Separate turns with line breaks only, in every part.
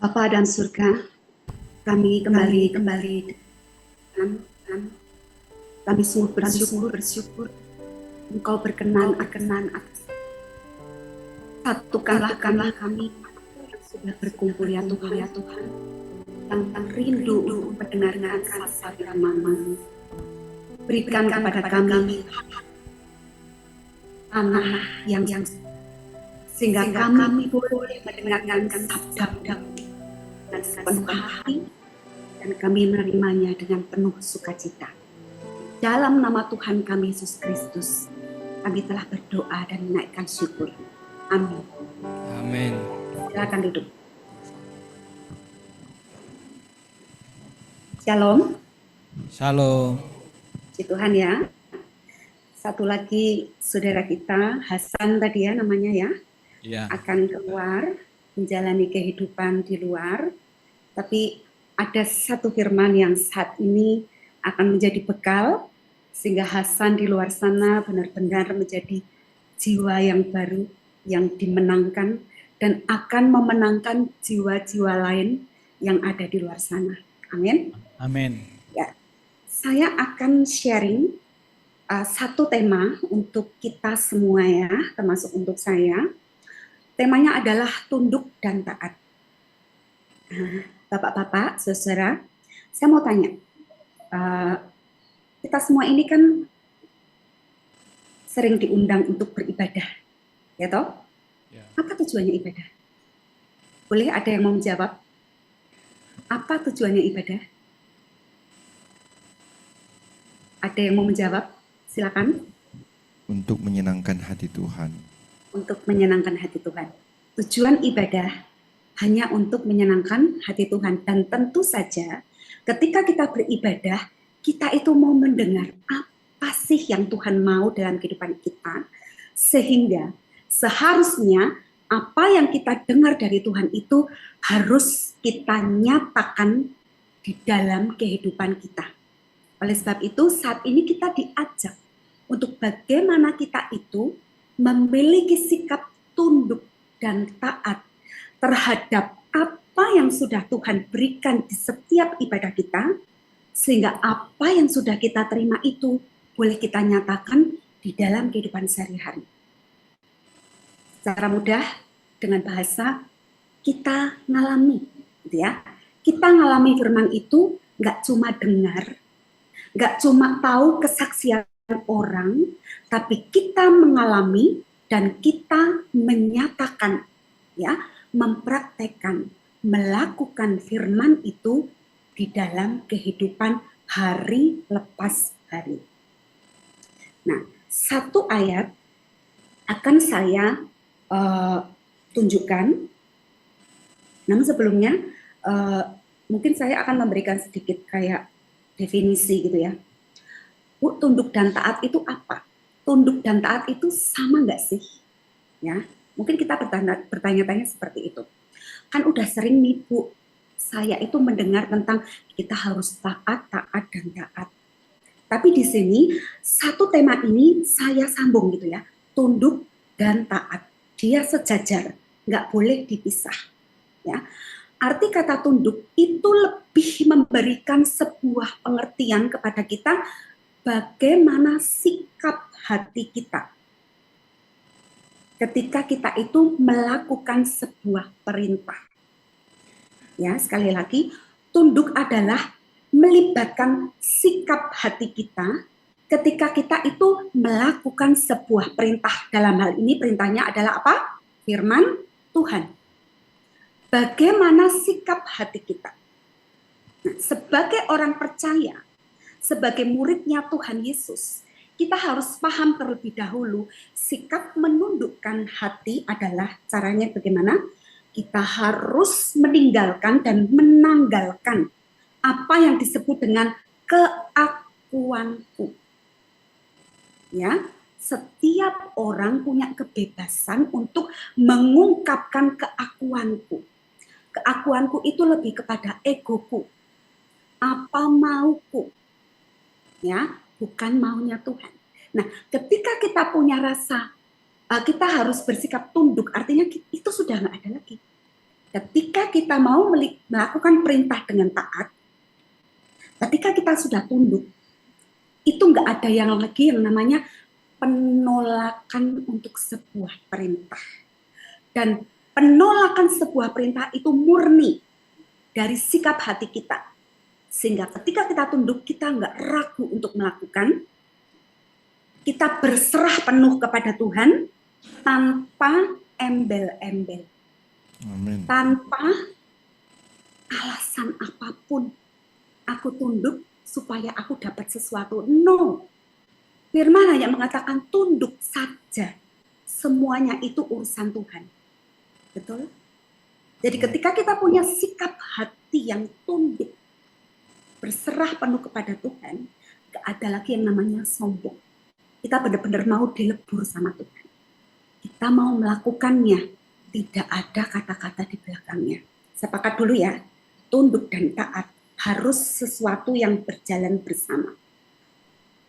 Bapa dan surga, kami kembali dan kami sungguh bersyukur Engkau berkenan atas satukanlah kami sudah berkumpul ya Tuhan yang rindu untuk mendengarkan sabda firman-Mu. Berikan kepada kami amanah yang sehingga kami boleh mendengarkan sabda-Mu dengan sepenuh hati dan kami menerimanya dengan penuh sukacita. Dalam nama Tuhan kami Yesus Kristus, kami telah berdoa dan menaikkan syukur. Amin.
Amin.
Silakan duduk. Shalom.
Shalom.
Puji Tuhan ya. Satu lagi saudara kita, Hasan tadi ya namanya ya, akan keluar menjalani kehidupan di luar. Tapi ada satu firman yang saat ini akan menjadi bekal sehingga Hasan di luar sana benar-benar menjadi jiwa yang baru, yang dimenangkan dan akan memenangkan jiwa-jiwa lain yang ada di luar sana. Amin.
Amin.
Ya, saya akan sharing satu tema untuk kita semua ya, termasuk untuk saya. Temanya adalah tunduk dan taat. Bapak-bapak, saudara, saya mau tanya, kita semua ini kan sering diundang untuk beribadah, ya toh? Ya. Apa tujuannya ibadah? Boleh ada yang mau menjawab? Apa tujuannya ibadah? Ada yang mau menjawab? Silakan.
Untuk menyenangkan hati Tuhan.
Untuk menyenangkan hati Tuhan. Tujuan ibadah hanya untuk menyenangkan hati Tuhan. Dan tentu saja ketika kita beribadah, kita itu mau mendengar apa sih yang Tuhan mau dalam kehidupan kita. Sehingga seharusnya apa yang kita dengar dari Tuhan itu harus kita nyatakan di dalam kehidupan kita. Oleh sebab itu saat ini kita diajak untuk bagaimana kita itu memiliki sikap tunduk dan taat terhadap apa yang sudah Tuhan berikan di setiap ibadah kita, sehingga apa yang sudah kita terima itu boleh kita nyatakan di dalam kehidupan sehari-hari. Secara mudah, dengan bahasa kita ngalami, gitu ya. Kita ngalami firman itu nggak cuma dengar, nggak cuma tahu kesaksian orang, tapi kita mengalami dan kita menyatakan, ya, mempraktekkan, melakukan firman itu di dalam kehidupan hari lepas hari. Nah, satu ayat akan saya tunjukkan. Namun sebelumnya, mungkin saya akan memberikan sedikit kayak definisi gitu ya. Bu, tunduk dan taat itu apa? Tunduk dan taat itu sama nggak sih? Ya, mungkin kita bertanya-tanya seperti itu. Kan udah sering nih Bu, saya itu mendengar tentang kita harus taat, taat, dan taat. Tapi di sini satu tema ini saya sambung gitu ya, tunduk dan taat. Dia sejajar, nggak boleh dipisah. Ya, arti kata tunduk itu lebih memberikan sebuah pengertian kepada kita bagaimana sikap hati kita ketika kita itu melakukan sebuah perintah. Ya, sekali lagi, tunduk adalah melibatkan sikap hati kita ketika kita itu melakukan sebuah perintah. Dalam hal ini perintahnya adalah apa? Firman Tuhan. Bagaimana sikap hati kita? Nah, sebagai orang percaya, sebagai muridnya Tuhan Yesus, kita harus paham terlebih dahulu sikap menundukkan hati adalah caranya bagaimana? Kita harus meninggalkan dan menanggalkan apa yang disebut dengan keakuanku. Ya, setiap orang punya kebebasan untuk mengungkapkan keakuanku. Keakuanku itu lebih kepada egoku. Apa mauku? Ya, bukan maunya Tuhan. Nah, ketika kita punya rasa kita harus bersikap tunduk, artinya itu sudah nggak ada lagi. Ketika kita mau melakukan perintah dengan taat, ketika kita sudah tunduk, itu nggak ada yang lagi yang namanya penolakan untuk sebuah perintah. Dan penolakan sebuah perintah itu murni dari sikap hati kita. Sehingga ketika kita tunduk, kita nggak ragu untuk melakukan. Kita berserah penuh kepada Tuhan tanpa embel-embel.
Amin.
Tanpa alasan apapun. Aku tunduk supaya aku dapat sesuatu. No. Firman hanya mengatakan tunduk saja. Semuanya itu urusan Tuhan. Betul? Jadi ketika kita punya sikap hati yang tunduk, berserah penuh kepada Tuhan, gak ada lagi yang namanya sombong. Kita benar-benar mau dilebur sama Tuhan. Kita mau melakukannya, tidak ada kata-kata di belakangnya. Sepakat dulu ya, tunduk dan taat harus sesuatu yang berjalan bersama.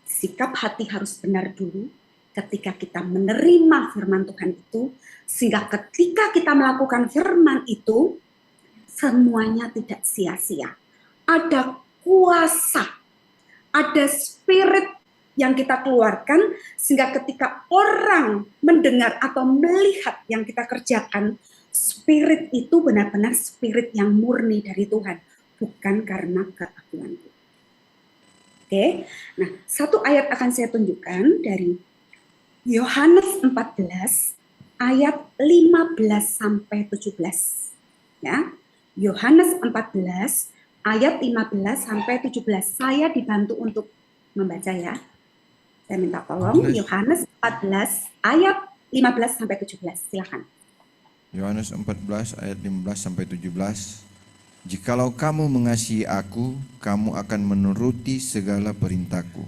Sikap hati harus benar dulu ketika kita menerima firman Tuhan itu, sehingga ketika kita melakukan firman itu, semuanya tidak sia-sia. Ada kuasa, ada spirit yang kita keluarkan, sehingga ketika orang mendengar atau melihat yang kita kerjakan, spirit itu benar-benar spirit yang murni dari Tuhan, bukan karena keagungan. Oke, nah satu ayat akan saya tunjukkan dari Yohanes 14 ayat 15 sampai 17. Ya, Yohanes 14 ayat 15 sampai 17. Saya dibantu untuk membaca ya. Saya minta tolong Yohanes 14 ayat 15 sampai 17. Silakan.
Yohanes 14 ayat 15 sampai 17. Jikalau kamu mengasihi aku, kamu akan menuruti segala perintahku.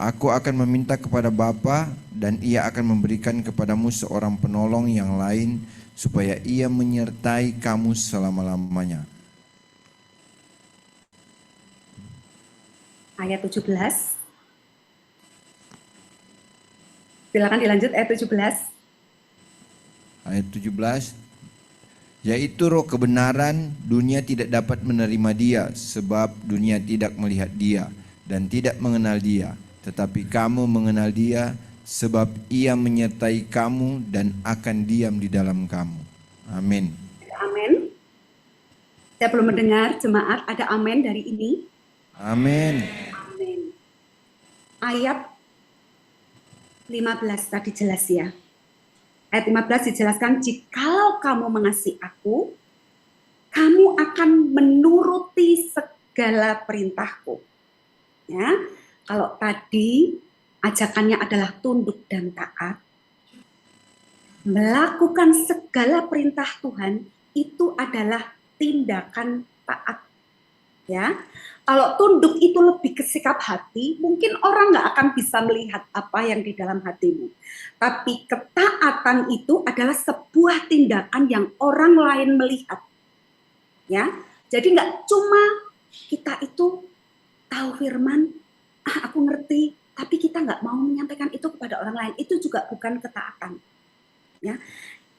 Aku akan meminta kepada Bapa, dan Ia akan memberikan kepadamu seorang penolong yang lain, supaya Ia menyertai kamu selama-lamanya.
Ayat 17. Silakan dilanjut ayat 17.
Ayat 17. Yaitu roh kebenaran, dunia tidak dapat menerima dia, sebab dunia tidak melihat dia dan tidak mengenal dia. Tetapi kamu mengenal dia, sebab ia menyertai kamu dan akan diam di dalam kamu. Amin.
Amin. Saya belum mendengar jemaat, ada amin dari ini.
Amin.
Amin. Ayat 15 tadi jelas ya. Ayat 15 dijelaskan, jikalau kamu mengasihi aku, kamu akan menuruti segala perintahku. Ya, kalau tadi ajakannya adalah tunduk dan taat, melakukan segala perintah Tuhan itu adalah tindakan taat. Ya, kalau tunduk itu lebih ke sikap hati, mungkin orang nggak akan bisa melihat apa yang di dalam hatimu. Tapi ketaatan itu adalah sebuah tindakan yang orang lain melihat. Ya, jadi nggak cuma kita itu tahu firman, aku ngerti, tapi kita nggak mau menyampaikan itu kepada orang lain. Itu juga bukan ketaatan. Ya,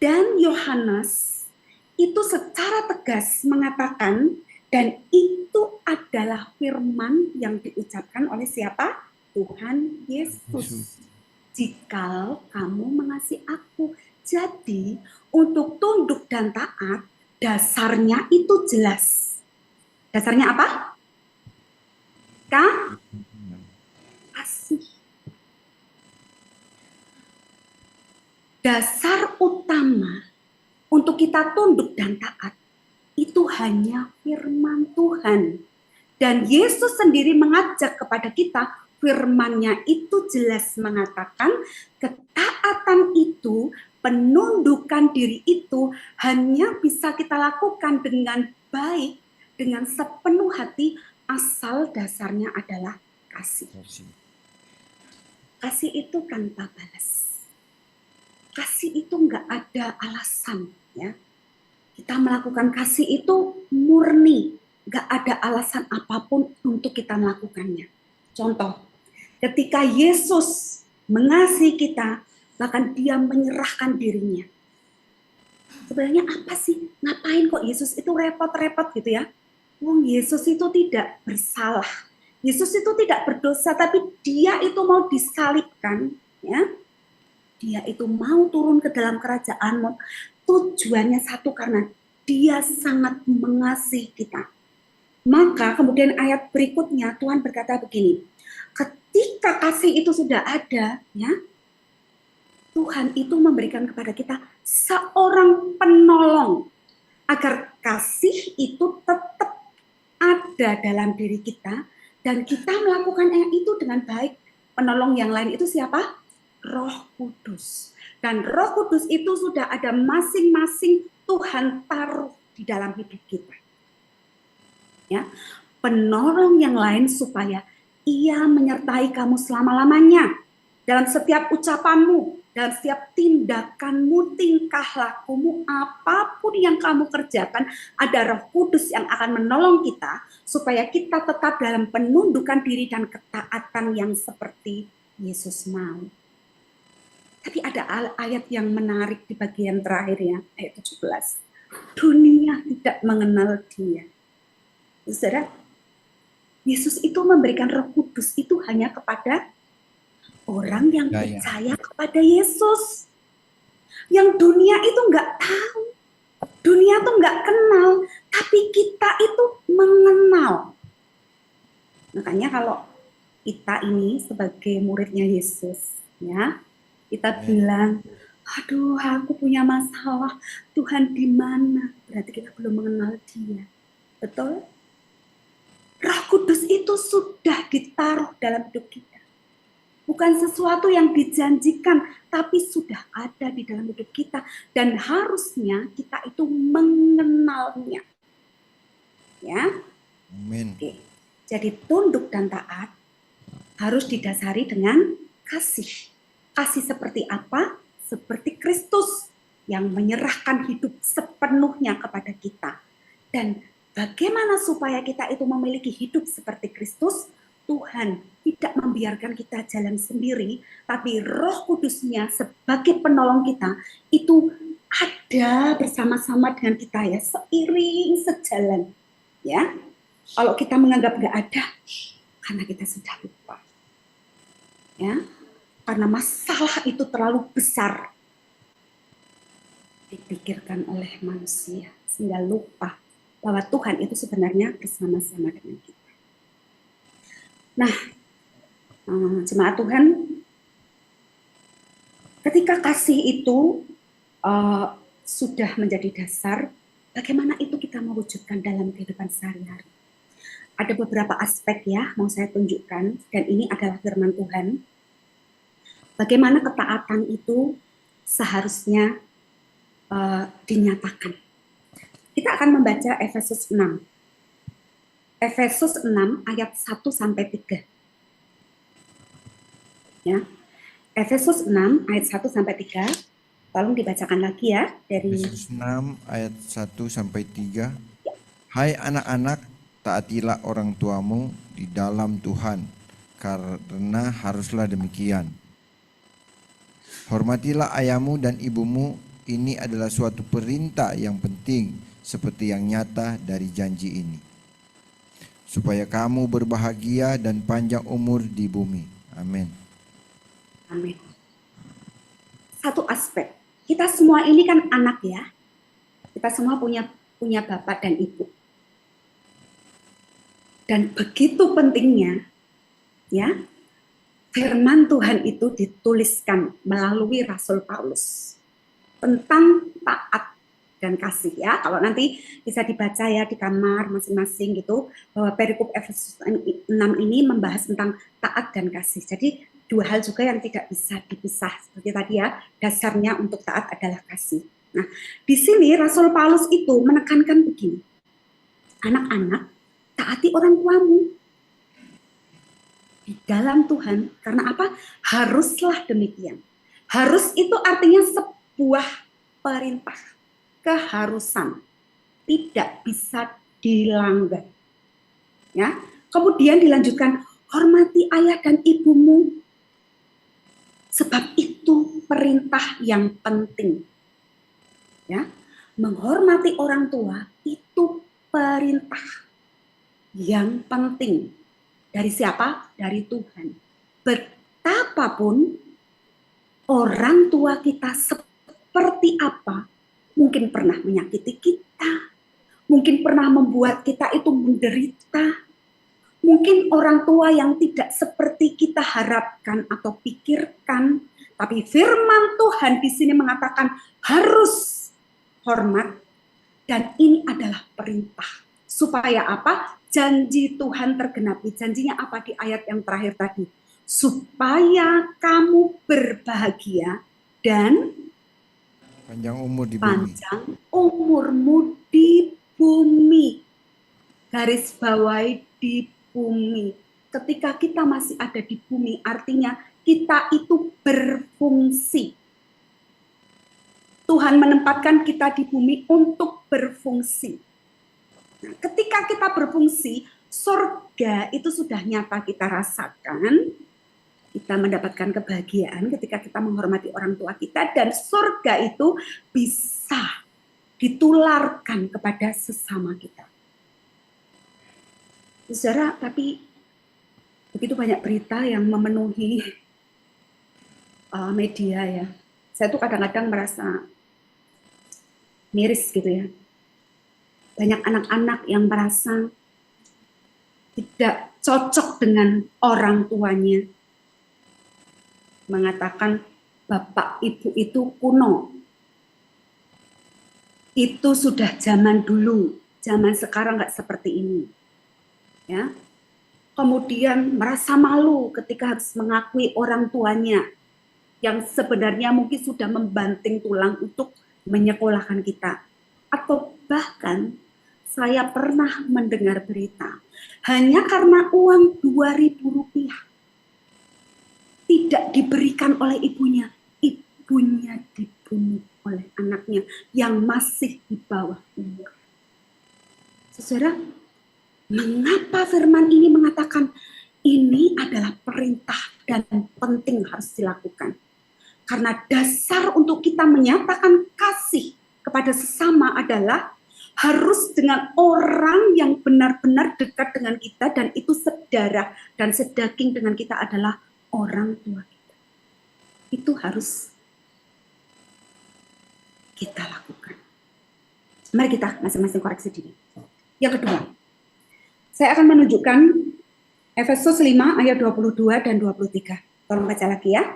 dan Yohanes itu secara tegas mengatakan, dan itu adalah firman yang diucapkan oleh siapa? Tuhan Yesus. Jikalau kamu mengasihi aku. Jadi untuk tunduk dan taat, dasarnya itu jelas. Dasarnya apa? Kasih. Dasar utama untuk kita tunduk dan taat itu hanya firman Tuhan. Dan Yesus sendiri mengajak kepada kita, firman-Nya itu jelas mengatakan ketaatan itu, penundukan diri itu hanya bisa kita lakukan dengan baik, dengan sepenuh hati, asal dasarnya adalah kasih. Kasih itu tanpa balas. Kasih itu enggak ada alasan, ya. Kita melakukan kasih itu murni, nggak ada alasan apapun untuk kita melakukannya. Contoh, ketika Yesus mengasihi kita, bahkan dia menyerahkan dirinya. Sebenarnya apa sih? Ngapain kok Yesus itu repot-repot gitu ya? Wong Yesus itu tidak bersalah. Yesus itu tidak berdosa, tapi dia itu mau disalibkan, ya. Dia itu mau turun ke dalam kerajaanmu. Tujuannya satu, karena dia sangat mengasihi kita. Maka kemudian ayat berikutnya Tuhan berkata begini, ketika kasih itu sudah ada, ya, Tuhan itu memberikan kepada kita seorang penolong agar kasih itu tetap ada dalam diri kita dan kita melakukan itu dengan baik. Penolong yang lain itu siapa? Roh Kudus. Dan Roh Kudus itu sudah ada masing-masing Tuhan taruh di dalam hidup kita. Ya, penolong yang lain supaya ia menyertai kamu selama-lamanya dalam setiap ucapanmu, dalam setiap tindakanmu, tingkah lakumu, apapun yang kamu kerjakan, ada Roh Kudus yang akan menolong kita supaya kita tetap dalam penundukan diri dan ketaatan yang seperti Yesus mau. Tapi ada ayat yang menarik di bagian terakhir ya, ayat 17. Dunia tidak mengenal dia. Saudara, Yesus itu memberikan Roh Kudus itu hanya kepada orang yang percaya kepada Yesus. Yang dunia itu nggak tahu, dunia tuh nggak kenal, tapi kita itu mengenal. Makanya kalau kita ini sebagai muridnya Yesus, ya, kita bilang, aduh aku punya masalah, Tuhan di mana? Berarti kita belum mengenal Dia. Betul? Roh Kudus itu sudah ditaruh dalam hidup kita. Bukan sesuatu yang dijanjikan, tapi sudah ada di dalam hidup kita. Dan harusnya kita itu mengenalnya. Ya.
Amin.
Oke. Jadi tunduk dan taat harus didasari dengan kasih. Kasih seperti apa? Seperti Kristus yang menyerahkan hidup sepenuhnya kepada kita. Dan bagaimana supaya kita itu memiliki hidup seperti Kristus? Tuhan tidak membiarkan kita jalan sendiri, tapi Roh Kudus-Nya sebagai penolong kita itu ada bersama-sama dengan kita ya, seiring sejalan. Ya, kalau kita menganggap nggak ada, karena kita sudah lupa. Ya, karena masalah itu terlalu besar dipikirkan oleh manusia sehingga lupa bahwa Tuhan itu sebenarnya bersama-sama dengan kita. Nah, jemaat Tuhan, ketika kasih itu sudah menjadi dasar, bagaimana itu kita mewujudkan dalam kehidupan sehari-hari? Ada beberapa aspek ya, mau saya tunjukkan, dan ini adalah firman Tuhan. Bagaimana ketaatan itu seharusnya dinyatakan. Kita akan membaca Efesus 6. Efesus 6 ayat 1 sampai 3. Ya. Efesus 6 ayat 1 sampai 3. Tolong dibacakan lagi ya dari
Efesus 6 ayat 1 sampai 3. Hai anak-anak, taatilah orang tuamu di dalam Tuhan, karena haruslah demikian. Hormatilah ayahmu dan ibumu, ini adalah suatu perintah yang penting seperti yang nyata dari janji ini, supaya kamu berbahagia dan panjang umur di bumi. Amin.
Amin. Satu aspek, kita semua ini kan anak ya, kita semua punya bapak dan ibu. Dan begitu pentingnya, ya, firman Tuhan itu dituliskan melalui Rasul Paulus tentang taat dan kasih ya. Kalau nanti bisa dibaca ya di kamar masing-masing gitu, bahwa perikop Efesus 6 ini membahas tentang taat dan kasih. Jadi dua hal juga yang tidak bisa dipisah. Seperti tadi ya, dasarnya untuk taat adalah kasih. Nah, di sini Rasul Paulus itu menekankan begini, anak-anak, taati orang tuamu di dalam Tuhan. Karena apa? Haruslah demikian. Harus itu artinya sebuah perintah, keharusan, tidak bisa dilanggar. Ya. Kemudian dilanjutkan, hormati ayah dan ibumu, sebab itu perintah yang penting. Ya. menghormati orang tua itu perintah yang penting. Dari siapa? Dari Tuhan. Betapapun orang tua kita seperti apa, mungkin pernah menyakiti kita, mungkin pernah membuat kita itu menderita, mungkin orang tua yang tidak seperti kita harapkan atau pikirkan, tapi firman Tuhan di sini mengatakan harus hormat, dan ini adalah perintah. Supaya apa? Janji Tuhan tergenapi. Janjinya apa di ayat yang terakhir tadi? Supaya kamu berbahagia dan
Panjang umur di bumi.
panjang umurmu di bumi. Garis bawahi di bumi. Ketika kita masih ada di bumi, artinya kita itu berfungsi. Tuhan menempatkan kita di bumi untuk berfungsi. Nah, ketika kita berfungsi, surga itu sudah nyata kita rasakan. Kita mendapatkan kebahagiaan ketika kita menghormati orang tua kita, dan surga itu bisa ditularkan kepada sesama kita. Saudara, tapi begitu banyak berita yang memenuhi media ya. Saya tuh kadang-kadang merasa miris gitu ya. Banyak anak-anak yang merasa tidak cocok dengan orang tuanya. Mengatakan bapak ibu itu kuno. Itu sudah zaman dulu, zaman sekarang nggak seperti ini. Ya. Kemudian merasa malu ketika harus mengakui orang tuanya yang sebenarnya mungkin sudah membanting tulang untuk menyekolahkan kita. Atau bahkan saya pernah mendengar berita, hanya karena uang Rp2.000 tidak diberikan oleh ibunya, ibunya dibunuh oleh anaknya yang masih di bawah umur. Saudara, mengapa firman ini mengatakan ini adalah perintah dan penting harus dilakukan? Karena dasar untuk kita menyatakan kasih kepada sesama adalah harus dengan orang yang benar-benar dekat dengan kita, dan itu sedarah dan sedaging dengan kita adalah orang tua kita. Itu harus kita lakukan. Mari kita masing-masing koreksi diri. Yang kedua, saya akan menunjukkan Efesus 5 ayat 22 dan 23. Tolong baca lagi ya.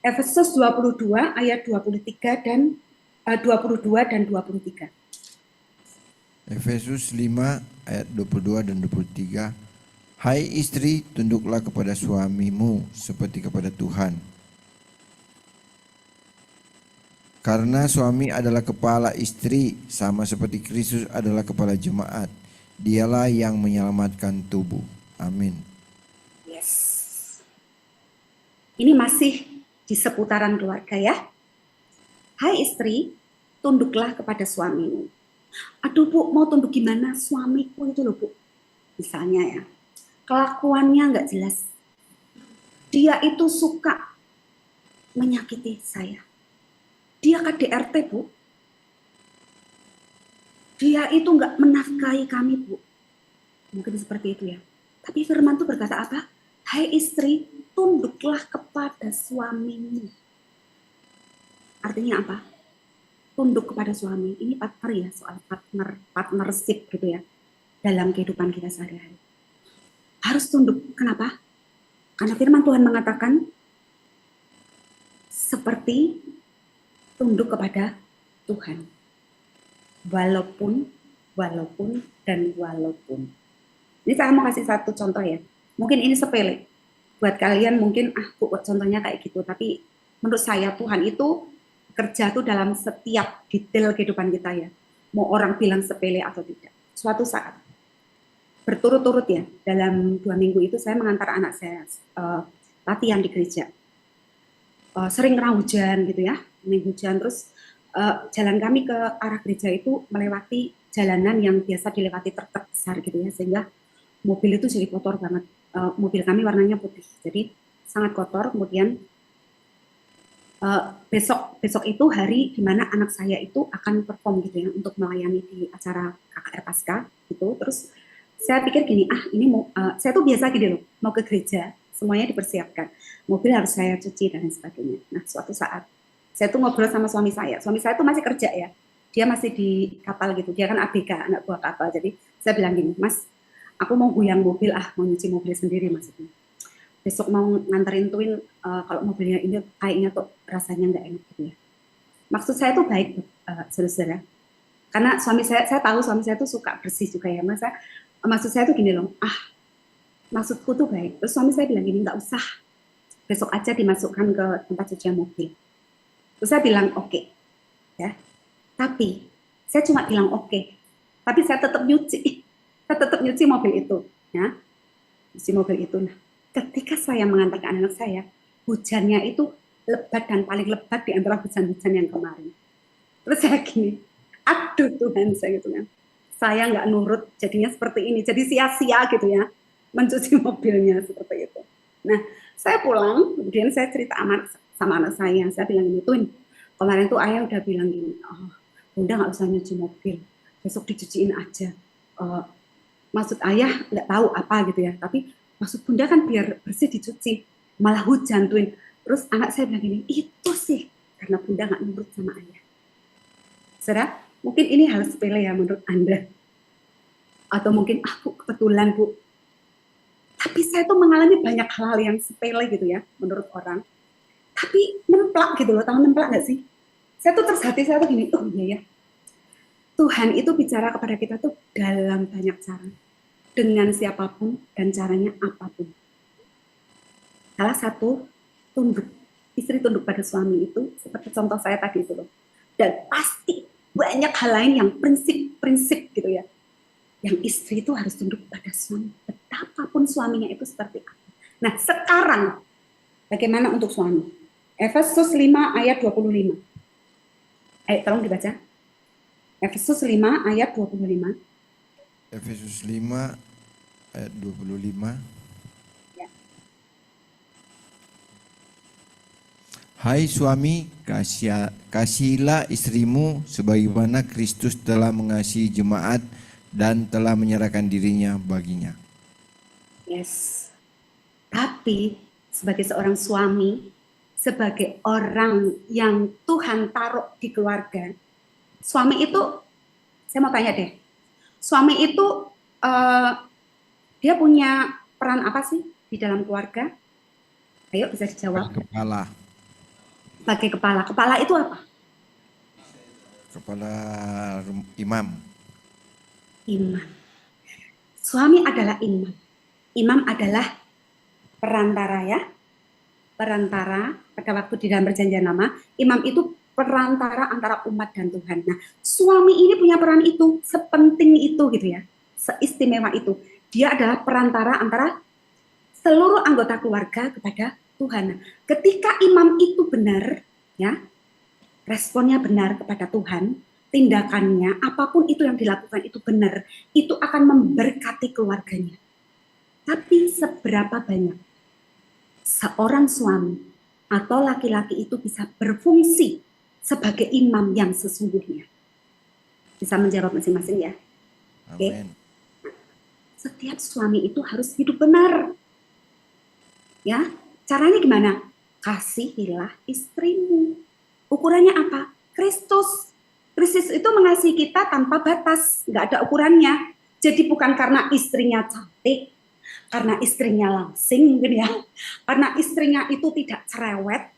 Efesus 22 ayat 23 dan 22 dan 23.
Efesus 5 ayat 22 dan 23. Hai istri, tunduklah kepada suamimu seperti kepada Tuhan. Karena suami adalah kepala istri, sama seperti Kristus adalah kepala jemaat. Dialah yang menyelamatkan tubuh. Amin.
Yes. Ini masih di seputaran keluarga ya. Hai istri, tunduklah kepada suamimu. Aduh Bu, mau tunduk gimana? Suamiku itu loh Bu. Misalnya ya, kelakuannya nggak jelas. Dia itu suka menyakiti saya. Dia KDRT Bu. Dia itu nggak menafkahi kami Bu. Mungkin seperti itu ya. Tapi firman itu berkata apa? Hai istri, tunduklah kepada suamimu. Artinya apa? Tunduk kepada suami. Ini partner ya, soal partnership gitu ya. Dalam kehidupan kita sehari-hari. Harus tunduk. Kenapa? Karena firman Tuhan mengatakan seperti tunduk kepada Tuhan. Walaupun. Ini saya mau kasih satu contoh ya. Mungkin ini sepele. Buat kalian mungkin, Bu, contohnya kayak gitu. Tapi menurut saya Tuhan itu kerja tuh dalam setiap detail kehidupan kita ya. Mau orang bilang sepele atau tidak. Suatu saat, berturut-turut ya, dalam 2 minggu itu saya mengantar anak saya latihan di gereja. Sering kena hujan gitu ya. Ini hujan, terus jalan kami ke arah gereja itu melewati jalanan yang biasa dilewati truk besar gitu ya. Sehingga mobil itu jadi kotor banget. Mobil kami warnanya putih, jadi sangat kotor. Kemudian besok itu hari di mana anak saya itu akan perform gitu ya untuk melayani di acara KKR Pasca gitu. Terus saya pikir gini, ini mau saya tuh biasa gini loh, mau ke gereja semuanya dipersiapkan, mobil harus saya cuci dan lain sebagainya. Nah suatu saat saya tuh ngobrol sama suami saya tuh masih kerja ya, dia masih di kapal gitu, dia kan ABK anak buah kapal. Jadi saya bilang gini, Mas, aku mau goyang mobil, mau nyuci mobil sendiri maksudnya. Besok mau nganterin Twin, kalau mobilnya ini kayaknya tuh rasanya nggak enak gitu ya. Maksud saya tuh baik, saudara-saudara. Karena saya tahu suami saya tuh suka bersih juga ya. Maksud saya tuh gini loh, maksudku tuh baik. Terus suami saya bilang gini, nggak usah, besok aja dimasukkan ke tempat cucian mobil. Terus saya bilang oke, ya. Tapi saya cuma bilang oke. Tapi saya tetap nyuci mobil itu, ya. Nyuci mobil itu. Nah, ketika saya mengantarkan anak saya, hujannya itu lebat dan paling lebat di antara hujan-hujan yang kemarin. Terus saya gini, aduh Tuhan saya gitu kan. Saya nggak nurut, jadinya seperti ini. Jadi sia-sia gitu ya, mencuci mobilnya seperti itu. Nah, saya pulang, kemudian saya cerita sama anak saya bilang gini, Twin, kemarin tuh ayah udah bilang gini, Bunda nggak usah nyuci mobil, besok dicuciin aja. Maksud ayah nggak tahu apa gitu ya, tapi maksud Bunda kan biar bersih dicuci, malah hujan Twin. Terus anak saya bilang gini, itu sih karena Bunda nggak nurut sama ayah. Saudara, mungkin ini hal sepele ya menurut Anda. Atau mungkin, Bu, kebetulan Bu. Tapi saya tuh mengalami banyak hal yang sepele gitu ya, menurut orang. Tapi nemplak gitu loh, tahu nemplak nggak sih? Saya tuh terus hati saya tuh gini, oh iya ya. Tuhan itu bicara kepada kita tuh dalam banyak cara. Dengan siapapun dan caranya apapun. Salah satu, tunduk. Istri tunduk pada suami itu, seperti contoh saya tadi itu loh. Dan pasti banyak hal lain yang prinsip-prinsip gitu ya. Yang istri itu harus tunduk pada suami. Betapapun suaminya itu seperti apa. Nah sekarang, bagaimana untuk suami? Efesus 5 ayat 25. Ayo tolong dibaca. Efesus 5 ayat 25.
Efesus 5 ayat 25.
Ya.
Hai suami, kasihilah istrimu sebagaimana Kristus telah mengasihi jemaat dan telah menyerahkan dirinya baginya.
Yes. Tapi sebagai seorang suami, sebagai orang yang Tuhan taruh di keluarga, suami itu, saya mau tanya deh, suami itu dia punya peran apa sih di dalam keluarga? Ayo bisa dijawab.
Kepala.
Sebagai kepala. Kepala itu apa?
Kepala imam.
Imam. Suami adalah imam. Imam adalah perantara ya. Perantara pada waktu di dalam perjanjian lama, imam itu perantara antara umat dan Tuhan. Nah, suami ini punya peran itu, sepenting itu gitu ya. Seistimewa itu. Dia adalah perantara antara seluruh anggota keluarga kepada Tuhan. Nah, ketika imam itu benar, ya, responnya benar kepada Tuhan, tindakannya, apapun itu yang dilakukan itu benar, itu akan memberkati keluarganya. Tapi seberapa banyak seorang suami atau laki-laki itu bisa berfungsi sebagai imam yang sesungguhnya? Bisa menjawab masing-masing ya. Oke.
Amin.
Setiap suami itu harus hidup benar. Ya, caranya gimana? Kasihilah istrimu. Ukurannya apa? Kristus. Kristus itu mengasihi kita tanpa batas, nggak ada ukurannya. Jadi bukan karena istrinya cantik, karena istrinya langsing mungkin ya, karena istrinya itu tidak cerewet,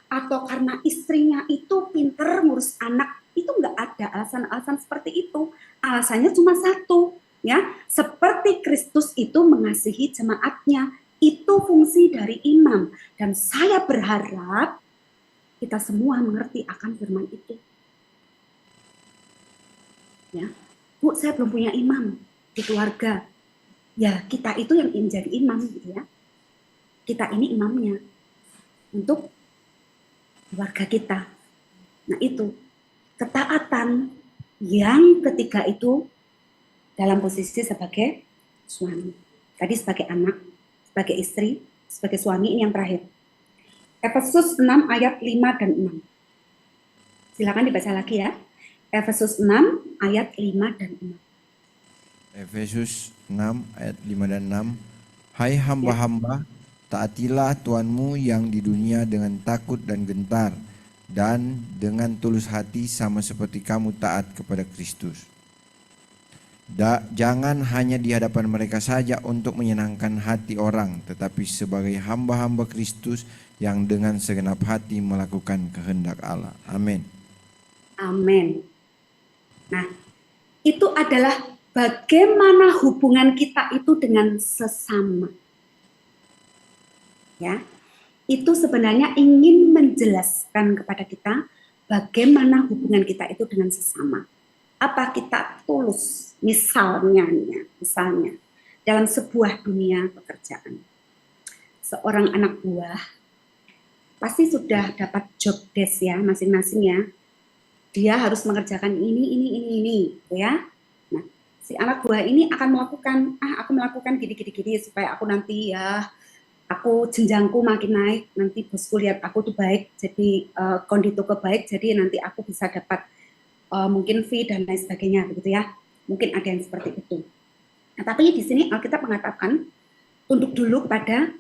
atau karena istrinya itu pinter ngurus anak, itu nggak ada alasan-alasan seperti itu. Alasannya cuma satu, ya, seperti Kristus itu mengasihi jemaatnya, itu fungsi dari imam. Dan saya berharap kita semua mengerti akan firman itu. Ya, Bu, saya belum punya imam di keluarga. Ya, kita itu yang menjadi imam gitu ya. Kita ini imamnya untuk keluarga kita. Nah, itu ketaatan yang ketika itu dalam posisi sebagai suami. Tadi sebagai anak, sebagai istri, sebagai suami, ini yang terakhir. Efesus 6 ayat 5 dan 6. Silakan dibaca lagi ya. Efesus 6 ayat 5 dan 6.
Efesus 6 ayat 5 dan 6. Hai
Ya.
hamba-hamba, taatilah Tuhanmu yang di dunia dengan takut dan gentar, dan dengan tulus hati sama seperti kamu taat kepada Kristus. Jangan hanya di hadapan mereka saja untuk menyenangkan hati orang, tetapi sebagai hamba-hamba Kristus yang dengan segenap hati melakukan kehendak Allah. Amin.
Amin. Nah, itu adalah bagaimana hubungan kita itu dengan sesama. Ya, itu sebenarnya ingin menjelaskan kepada kita bagaimana hubungan kita itu dengan sesama. Apa kita tulus, misalnya dalam sebuah dunia pekerjaan, seorang anak buah pasti sudah dapat job desk ya masing-masing ya. Dia harus mengerjakan ini, gitu ya. Nah, si anak buah ini akan melakukan, aku melakukan gini supaya aku nanti ya, aku jenjangku makin naik, nanti bosku lihat aku tuh baik, jadi kondituku baik, jadi nanti aku bisa dapat mungkin fee dan lain sebagainya, begitu ya. Mungkin ada yang seperti itu. Nah, tapi di sini Alkitab mengatakan, tunduk dulu kepada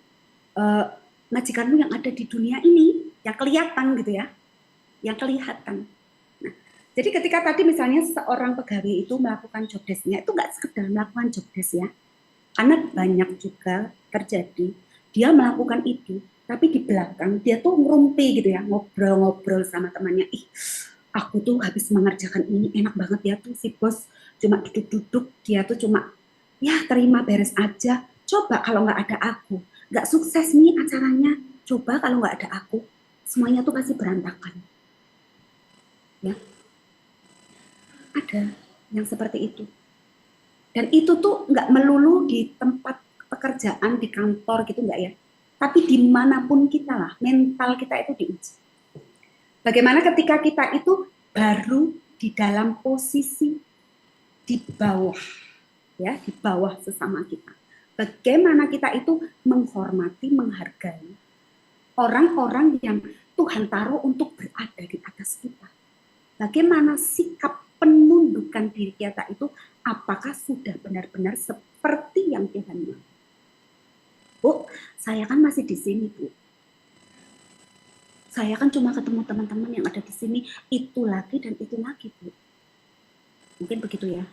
majikanmu yang ada di dunia ini, yang kelihatan gitu ya, yang kelihatan. Jadi ketika tadi misalnya seorang pegawai itu melakukan job desk-nya, itu nggak sekedar melakukan job desk ya. Karena banyak juga terjadi, dia melakukan itu, tapi di belakang dia tuh ngerumpi gitu ya, ngobrol-ngobrol sama temannya. Ih, aku tuh habis mengerjakan ini, enak banget ya tuh si bos cuma duduk-duduk, dia tuh cuma ya terima beres aja. Coba kalau nggak ada aku, nggak sukses nih acaranya. Coba kalau nggak ada aku, semuanya tuh pasti berantakan. Ya, ada yang seperti itu. Dan itu tuh nggak melulu di tempat pekerjaan, di kantor gitu nggak ya. Tapi dimanapun kita lah, mental kita itu diuji. Bagaimana ketika kita itu baru di dalam posisi di bawah, ya, di bawah sesama kita. Bagaimana kita itu menghormati, menghargai orang-orang yang Tuhan taruh untuk berada di atas kita. Bagaimana sikap penundukan diri kita itu, apakah sudah benar-benar seperti yang Tuhan mau? Bu, saya kan masih di sini, Bu. Saya kan cuma ketemu teman-teman yang ada di sini, itu lagi dan itu lagi, Bu. Mungkin begitu ya.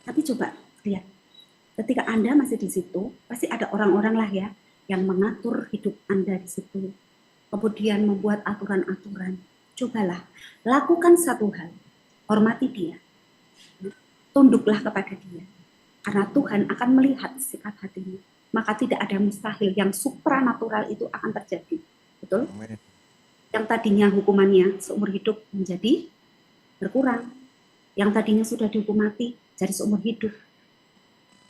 Tapi coba lihat, ketika Anda masih di situ, pasti ada orang-orang lah ya, yang mengatur hidup Anda di situ. Kemudian membuat aturan-aturan. Cobalah, lakukan satu hal, hormati dia, tunduklah kepada dia, karena Tuhan akan melihat sikap hatimu, maka tidak ada mustahil, yang supranatural itu akan terjadi, betul?
Amin.
Yang tadinya hukumannya seumur hidup menjadi berkurang, yang tadinya sudah dihukum mati jadi seumur hidup.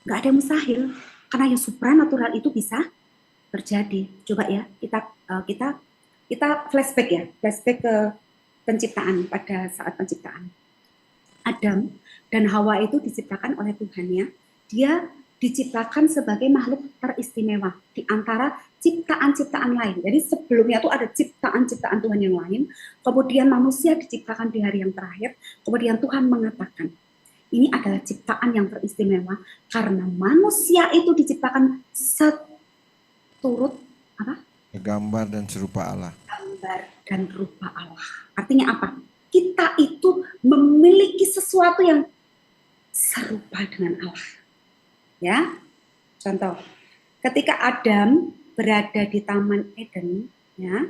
Nggak ada mustahil, karena yang supranatural itu bisa terjadi. Coba ya, kita flashback ya, flashback ke penciptaan, pada saat penciptaan. Adam dan Hawa itu diciptakan oleh Tuhan ya. Dia diciptakan sebagai makhluk teristimewa di antara ciptaan-ciptaan lain. Jadi sebelumnya itu ada ciptaan-ciptaan Tuhan yang lain, kemudian manusia diciptakan di hari yang terakhir, kemudian Tuhan mengatakan, ini adalah ciptaan yang teristimewa karena manusia itu diciptakan seturut apa?
Gambar dan serupa Allah.
Gambar dan rupa Allah. Artinya apa? Kita itu memiliki sesuatu yang serupa dengan Allah. Ya, contoh, ketika Adam berada di Taman Eden, ya,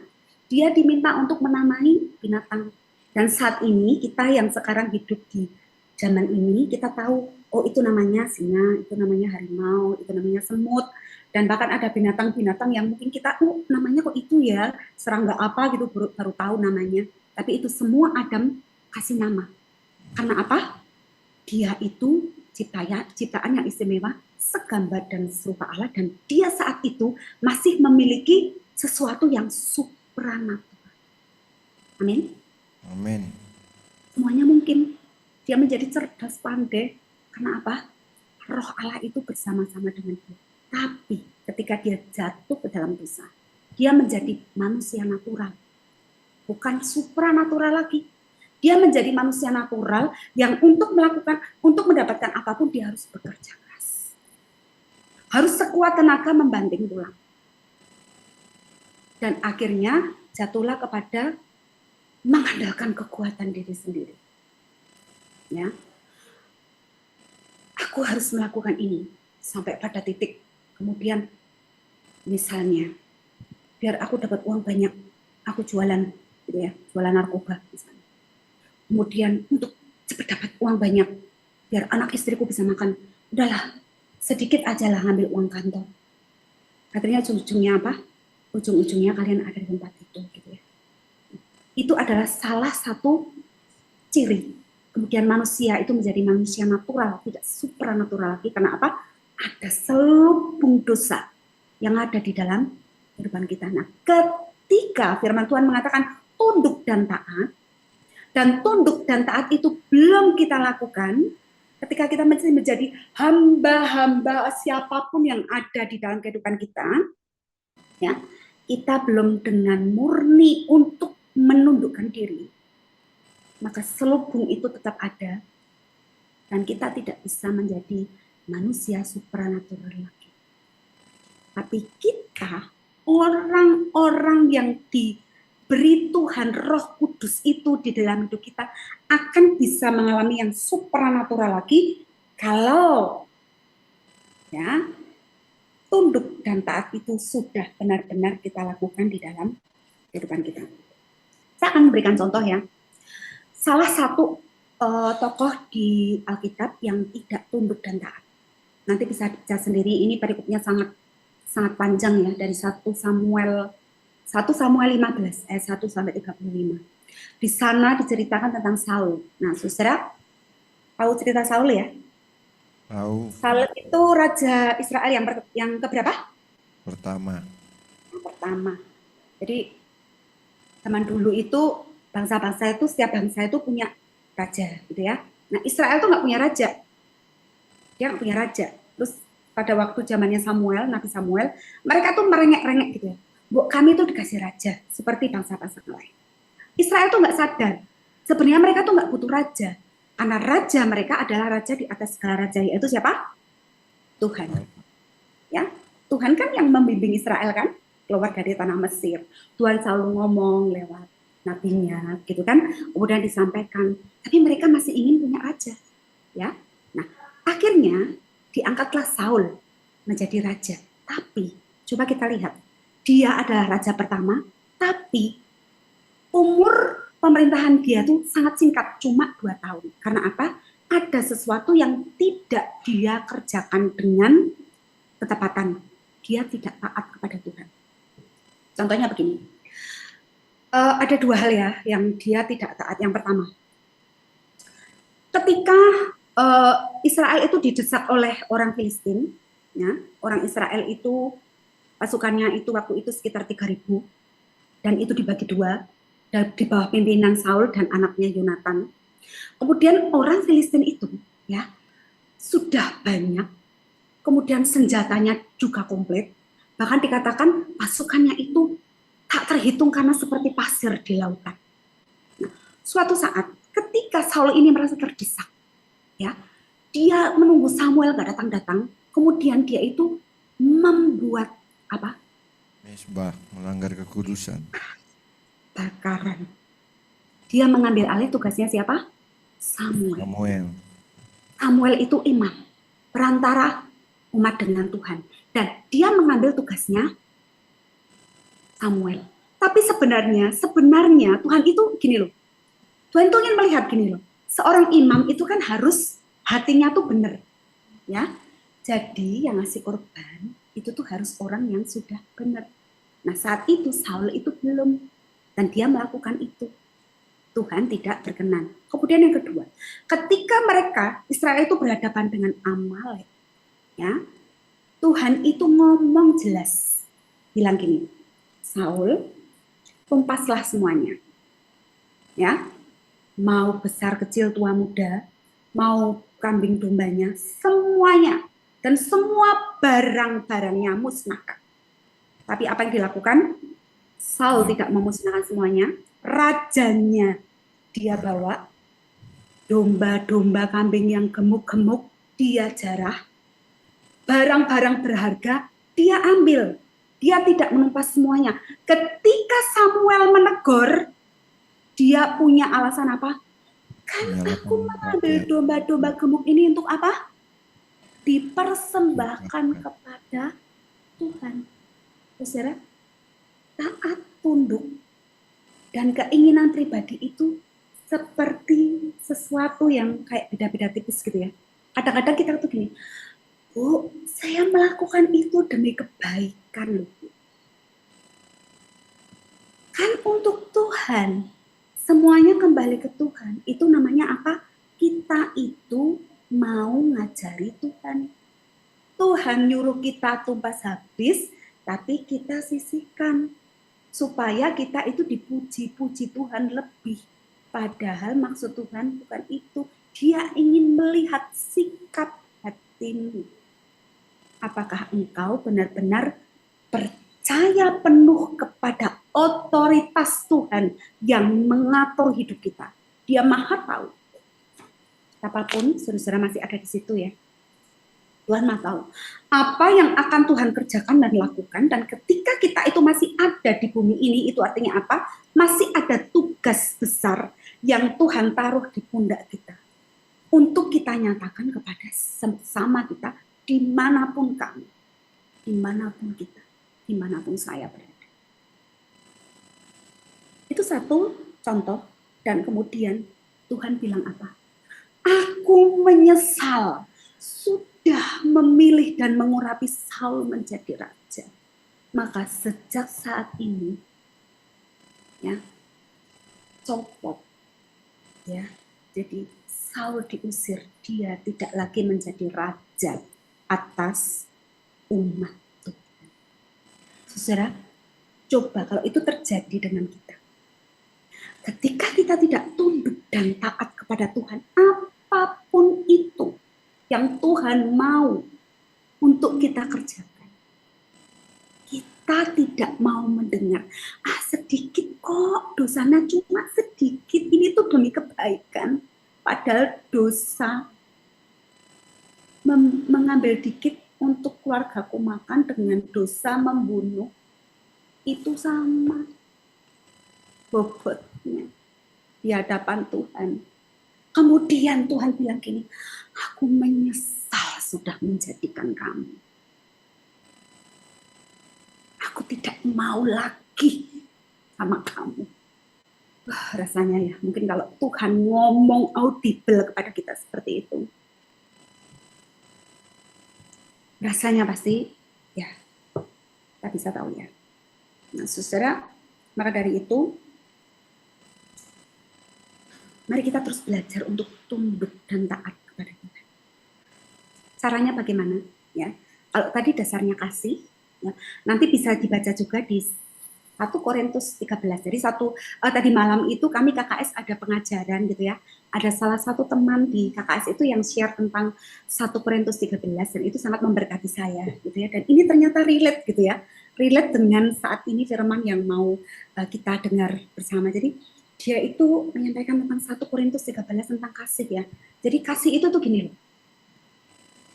dia diminta untuk menamai binatang. Dan saat ini kita yang sekarang hidup di zaman ini, kita tahu, oh itu namanya singa, itu namanya harimau, itu namanya semut, dan bahkan ada binatang-binatang yang mungkin kita, namanya kok itu ya, serangga apa gitu, baru tahu namanya. Tapi itu semua Adam kasih nama. Karena apa? Dia itu ciptaan yang istimewa, segambar dan serupa Allah, dan dia saat itu masih memiliki sesuatu yang supranatural. Amin.
Amin.
Semuanya mungkin. Dia menjadi cerdas, pandai. Karena apa? Roh Allah itu bersama-sama dengan dia. Tapi ketika dia jatuh ke dalam dosa, dia menjadi manusia natural, bukan supranatural lagi. Dia menjadi manusia natural yang untuk mendapatkan apapun dia harus bekerja keras. Harus sekuat tenaga membanting tulang. Dan akhirnya jatuhlah kepada mengandalkan kekuatan diri sendiri. Ya. Aku harus melakukan ini sampai pada titik kemudian misalnya biar aku dapat uang banyak, aku jualan gitu ya, jualan narkoba misalnya. Kemudian untuk cepat dapat uang banyak, biar anak istriku bisa makan, udahlah sedikit aja lah ngambil uang kantor. Akhirnya ujung-ujungnya apa? Ujung-ujungnya kalian ada di tempat itu, gitu ya. Itu adalah salah satu ciri. Kemudian manusia itu menjadi manusia natural, tidak supranatural lagi. Karena apa? Ada selubung dosa yang ada di dalam kehidupan kita. Nah, ketika firman Tuhan mengatakan tunduk dan taat, dan tunduk dan taat itu belum kita lakukan, ketika kita menjadi hamba-hamba siapapun yang ada di dalam kehidupan kita, ya, kita belum dengan murni untuk menundukkan diri, maka selubung itu tetap ada, dan kita tidak bisa menjadi manusia supranatural lagi. Tapi kita, orang-orang yang diberi Tuhan Roh Kudus itu di dalam hidup kita akan bisa mengalami yang supranatural lagi kalau ya tunduk dan taat itu sudah benar-benar kita lakukan di dalam kehidupan kita. Saya akan memberikan contoh ya. Salah satu tokoh di Alkitab yang tidak tunduk dan taat. Nanti bisa baca sendiri, ini perikopnya sangat panjang ya, dari 1 Samuel 15 ayat 1 sampai 35. Di sana diceritakan tentang Saul. Nah, saudara tahu cerita Saul ya?
Tahu.
Saul itu raja Israel yang keberapa?
Pertama.
Yang pertama. Jadi zaman dulu itu bangsa-bangsa itu, setiap bangsa itu punya raja, gitu ya. Nah, Israel itu nggak punya raja. Dia nggak punya raja. Terus pada waktu zamannya Samuel, Nabi Samuel, mereka tuh merengek-rengek gitu ya. Bu, kami tuh dikasih raja, seperti bangsa-bangsa lain. Israel tuh nggak sadar, sebenarnya mereka tuh nggak butuh raja, karena raja mereka adalah raja di atas segala raja, yaitu siapa? Tuhan. Ya, Tuhan kan yang membimbing Israel kan, keluar dari tanah Mesir. Tuhan selalu ngomong lewat nabinya, gitu kan, kemudian disampaikan. Tapi mereka masih ingin punya raja, ya. Nah, akhirnya diangkatlah Saul menjadi raja. Tapi coba kita lihat. Dia adalah raja pertama, tapi umur pemerintahan dia tuh sangat singkat, cuma 2 tahun. Karena apa? Ada sesuatu yang tidak dia kerjakan dengan ketepatan. Dia tidak taat kepada Tuhan. Contohnya begini, ada 2 hal ya yang dia tidak taat. Yang pertama, ketika Israel itu didesak oleh orang Filistin, ya, orang Israel itu pasukannya itu waktu itu sekitar 3.000 dan itu dibagi 2 di bawah pimpinan Saul dan anaknya Yonatan. Kemudian orang Filistin itu ya sudah banyak, kemudian senjatanya juga komplit, bahkan dikatakan pasukannya itu tak terhitung karena seperti pasir di lautan. Nah, suatu saat ketika Saul ini merasa terdesak, ya, dia menunggu Samuel gak datang-datang, kemudian dia itu membuat apa?
Mesbah, melanggar kekudusan.
Bakaran. Dia mengambil alih tugasnya siapa? Samuel. Samuel itu imam, perantara umat dengan Tuhan. Dan dia mengambil tugasnya Samuel. Tapi sebenarnya Tuhan itu gini loh. Tuhan itu ingin melihat gini loh. Seorang imam itu kan harus hatinya tuh benar. Ya. Jadi yang ngasih korban itu tuh harus orang yang sudah benar. Nah, saat itu Saul itu belum, dan dia melakukan itu. Tuhan tidak berkenan. Kemudian yang kedua, ketika mereka Israel itu berhadapan dengan Amalek, ya, Tuhan itu ngomong jelas, bilang gini, Saul, tumpaslah semuanya, ya, mau besar kecil tua muda, mau kambing dombanya, semuanya. Dan semua barang-barangnya musnahkan. Tapi apa yang dilakukan? Saul tidak memusnahkan semuanya, rajanya dia bawa, domba-domba kambing yang gemuk-gemuk dia jarah, barang-barang berharga dia ambil, dia tidak menumpas semuanya. Ketika Samuel menegur, dia punya alasan apa? Kan aku mengambil domba-domba gemuk ini untuk apa? Dipersembahkan kepada Tuhan. Saudara, taat, tunduk, dan keinginan pribadi itu seperti sesuatu yang kayak beda-beda tipis gitu ya. Kadang-kadang kita tuh gini, Bu, saya melakukan itu demi kebaikan loh. Kan untuk Tuhan, semuanya kembali ke Tuhan. Itu namanya apa? Kita itu mau ngajari Tuhan. Tuhan nyuruh kita tumpah habis, tapi kita sisihkan. Supaya kita itu dipuji-puji Tuhan lebih. Padahal maksud Tuhan bukan itu. Dia ingin melihat sikap hatimu. Apakah engkau benar-benar percaya penuh kepada otoritas Tuhan yang mengatur hidup kita? Dia maha tahu. Apapun, saudara-saudara masih ada di situ ya. Tuhan maha tahu apa yang akan Tuhan kerjakan dan lakukan, dan ketika kita itu masih ada di bumi ini, itu artinya apa? Masih ada tugas besar yang Tuhan taruh di pundak kita untuk kita nyatakan kepada sesama kita, dimanapun kamu, dimanapun kita, dimanapun saya berada. Itu satu contoh, dan kemudian Tuhan bilang apa? Aku menyesal sudah memilih dan mengurapi Saul menjadi raja. Maka sejak saat ini, ya, copot, ya. Jadi Saul diusir, dia tidak lagi menjadi raja atas umat Tuhan. Saudara, coba kalau itu terjadi dengan kita. Ketika kita tidak tunduk dan taat kepada Tuhan, apapun itu yang Tuhan mau untuk kita kerjakan, kita tidak mau mendengar. Sedikit kok, dosanya cuma sedikit, ini tuh demi kebaikan. Padahal dosa mengambil dikit untuk keluargaku makan dengan dosa membunuh, itu sama bobotnya di hadapan Tuhan. Kemudian Tuhan bilang gini, aku menyesal sudah menjadikan kamu. Aku tidak mau lagi sama kamu. Rasanya ya, mungkin kalau Tuhan ngomong audible kepada kita seperti itu, rasanya pasti ya kita bisa tahu ya. Nah, saudara, maka dari itu mari kita terus belajar untuk tunduk dan taat kepada Tuhan. Caranya bagaimana? Ya, kalau tadi dasarnya kasih, ya, nanti bisa dibaca juga di 1 Korintus 13. Jadi tadi malam itu kami KKS ada pengajaran gitu ya. Ada salah satu teman di KKS itu yang share tentang 1 Korintus 13 dan itu sangat memberkati saya gitu ya. Dan ini ternyata relate gitu ya. Relate dengan saat ini firman yang mau kita dengar bersama. Jadi dia itu menyampaikan tentang 1 Korintus 13 tentang kasih ya. Jadi kasih itu tuh gini loh.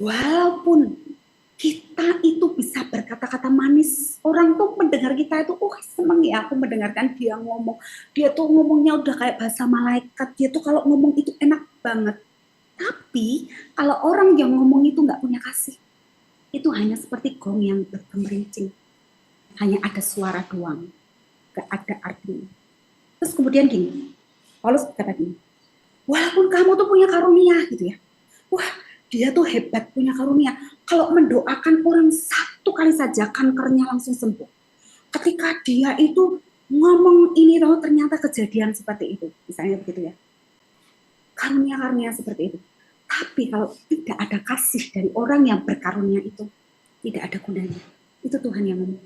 Walaupun kita itu bisa berkata-kata manis, orang tuh mendengar kita itu, seneng ya aku mendengarkan dia ngomong. Dia tuh ngomongnya udah kayak bahasa malaikat, dia tuh kalau ngomong itu enak banget. Tapi kalau orang yang ngomong itu nggak punya kasih, itu hanya seperti gong yang bergemerincing. Hanya ada suara doang, nggak ada artinya. Terus kemudian gini, Paulus kata gini, walaupun kamu tuh punya karunia gitu ya, wah dia tuh hebat punya karunia. Kalau mendoakan orang 1 kali saja kankernya langsung sembuh. Ketika dia itu ngomong ini loh ternyata kejadian seperti itu, misalnya begitu ya. Karunia-karunia seperti itu. Tapi kalau tidak ada kasih dari orang yang berkarunia itu, tidak ada gunanya. Itu Tuhan yang ngomong.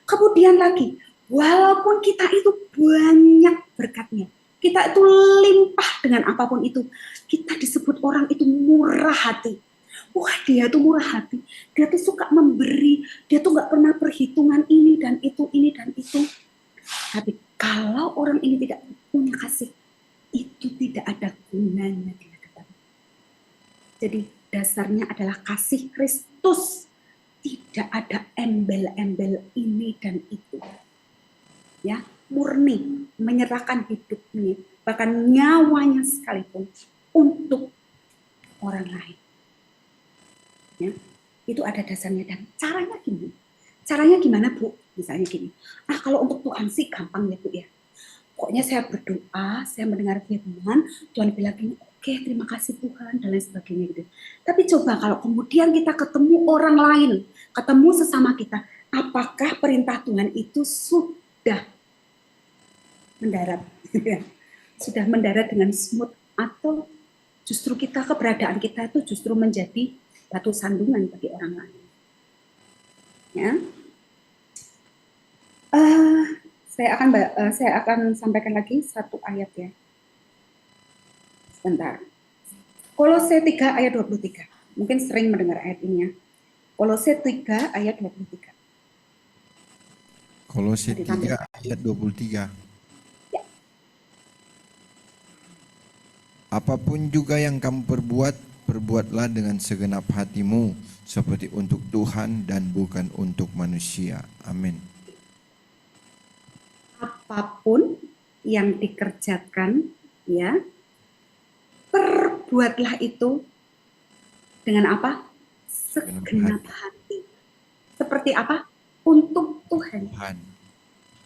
Kemudian lagi, walaupun kita itu banyak berkatnya, kita itu limpah dengan apapun itu, kita disebut orang itu murah hati. Wah, dia tuh murah hati, dia tuh suka memberi, dia tuh gak pernah perhitungan ini dan itu, Tapi kalau orang ini tidak punya kasih, itu tidak ada gunanya di hadapan. Jadi dasarnya adalah kasih Kristus. Tidak ada embel-embel ini dan itu. Ya, murni menyerahkan hidupnya, bahkan nyawanya sekalipun untuk orang lain. Ya, itu ada dasarnya dan caranya gimana? Caranya gimana, Bu? Misalnya gini. Kalau untuk Tuhan sih gampang ya, Bu ya. Pokoknya saya berdoa, saya mendengar firman, Tuhan bilang gini, oke, terima kasih Tuhan, dan lain sebagainya gitu. Tapi coba kalau kemudian kita ketemu orang lain, ketemu sesama kita, apakah perintah Tuhan itu sudah mendarat? Sudah mendarat dengan smooth, atau justru keberadaan kita itu justru menjadi batu sandungan bagi orang lain? Ya. Saya akan sampaikan lagi satu ayat ya. Sebentar. Kolose 3 ayat 23. Mungkin sering mendengar ayat ini ya. Kolose 3 ayat 23.
Kolose 3 ayat 23.
Ya.
Apapun juga yang kamu perbuat, perbuatlah dengan segenap hatimu, seperti untuk Tuhan dan bukan untuk manusia. Amin.
Apapun yang dikerjakan, ya, perbuatlah itu dengan apa? Segenap hati. Seperti apa? Untuk Tuhan.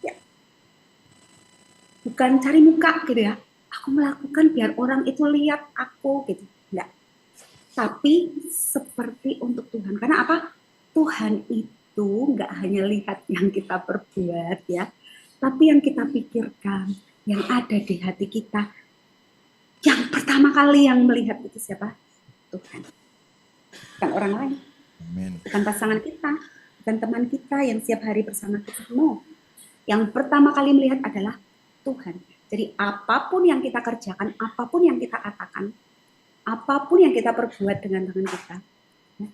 Ya. Bukan cari muka gitu ya. Aku melakukan biar orang itu lihat aku gitu. Enggak. Tapi seperti untuk Tuhan. Karena apa? Tuhan itu enggak hanya lihat yang kita perbuat ya. Tapi yang kita pikirkan, yang ada di hati kita, yang pertama kali yang melihat itu siapa? Tuhan. Bukan orang lain.
Amen.
Bukan pasangan kita, bukan teman kita yang setiap hari bersama kita. No. Yang pertama kali melihat adalah Tuhan. Jadi apapun yang kita kerjakan, apapun yang kita katakan, apapun yang kita perbuat dengan tangan kita, ya,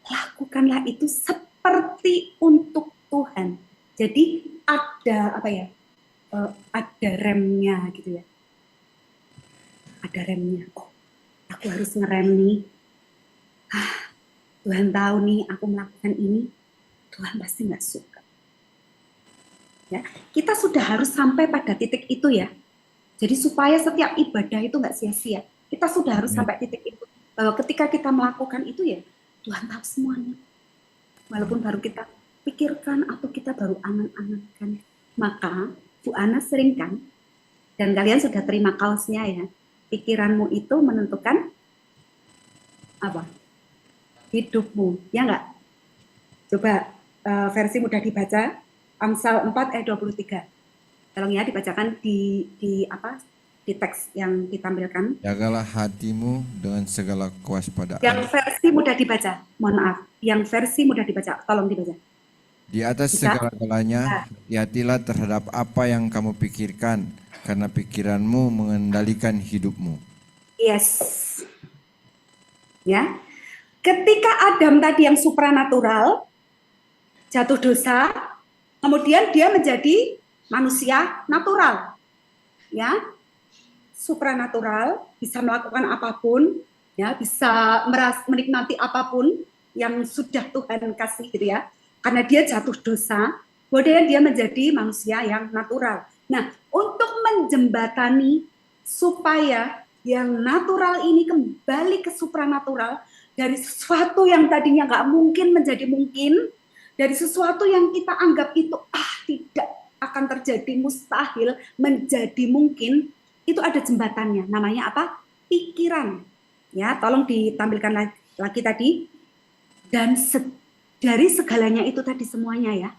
lakukanlah itu seperti untuk Tuhan. Jadi ada apa ya? Ada remnya gitu ya. Ada remnya. Oh, aku harus ngerem nih. Tuhan tahu nih aku melakukan ini, Tuhan pasti nggak suka. Ya, kita sudah harus sampai pada titik itu ya. Jadi supaya setiap ibadah itu nggak sia-sia, kita sudah harus sampai titik itu. Bahwa ketika kita melakukan itu ya, Tuhan tahu semuanya. Walaupun baru kita pikirkan atau kita baru angan-angankan. Maka Bu Ana sering kan, dan kalian sudah terima kaosnya ya, pikiranmu itu menentukan apa? Hidupmu, ya enggak? Coba versi mudah dibaca, Amsal 4 ayat 23. Tolong ya dibacakan di teks yang ditampilkan.
Jagalah hatimu dengan segala kewaspadaan.
Yang versi mudah dibaca, mohon maaf. Yang versi mudah dibaca, tolong dibaca.
Di atas segala-galanya, hati-hatilah terhadap apa yang kamu pikirkan, karena pikiranmu mengendalikan hidupmu.
Yes. Ya. Ketika Adam tadi yang supranatural, jatuh dosa, kemudian dia menjadi manusia natural. Ya. Supranatural, bisa melakukan apapun, ya, bisa menikmati apapun yang sudah Tuhan kasih gitu ya. Karena dia jatuh dosa, kemudian dia menjadi manusia yang natural. Nah, untuk menjembatani supaya yang natural ini kembali ke supranatural, dari sesuatu yang tadinya nggak mungkin menjadi mungkin, dari sesuatu yang kita anggap itu tidak akan terjadi, mustahil menjadi mungkin, itu ada jembatannya. Namanya apa? Pikiran. Ya, tolong ditampilkan lagi tadi. Dan dari segalanya itu tadi semuanya ya,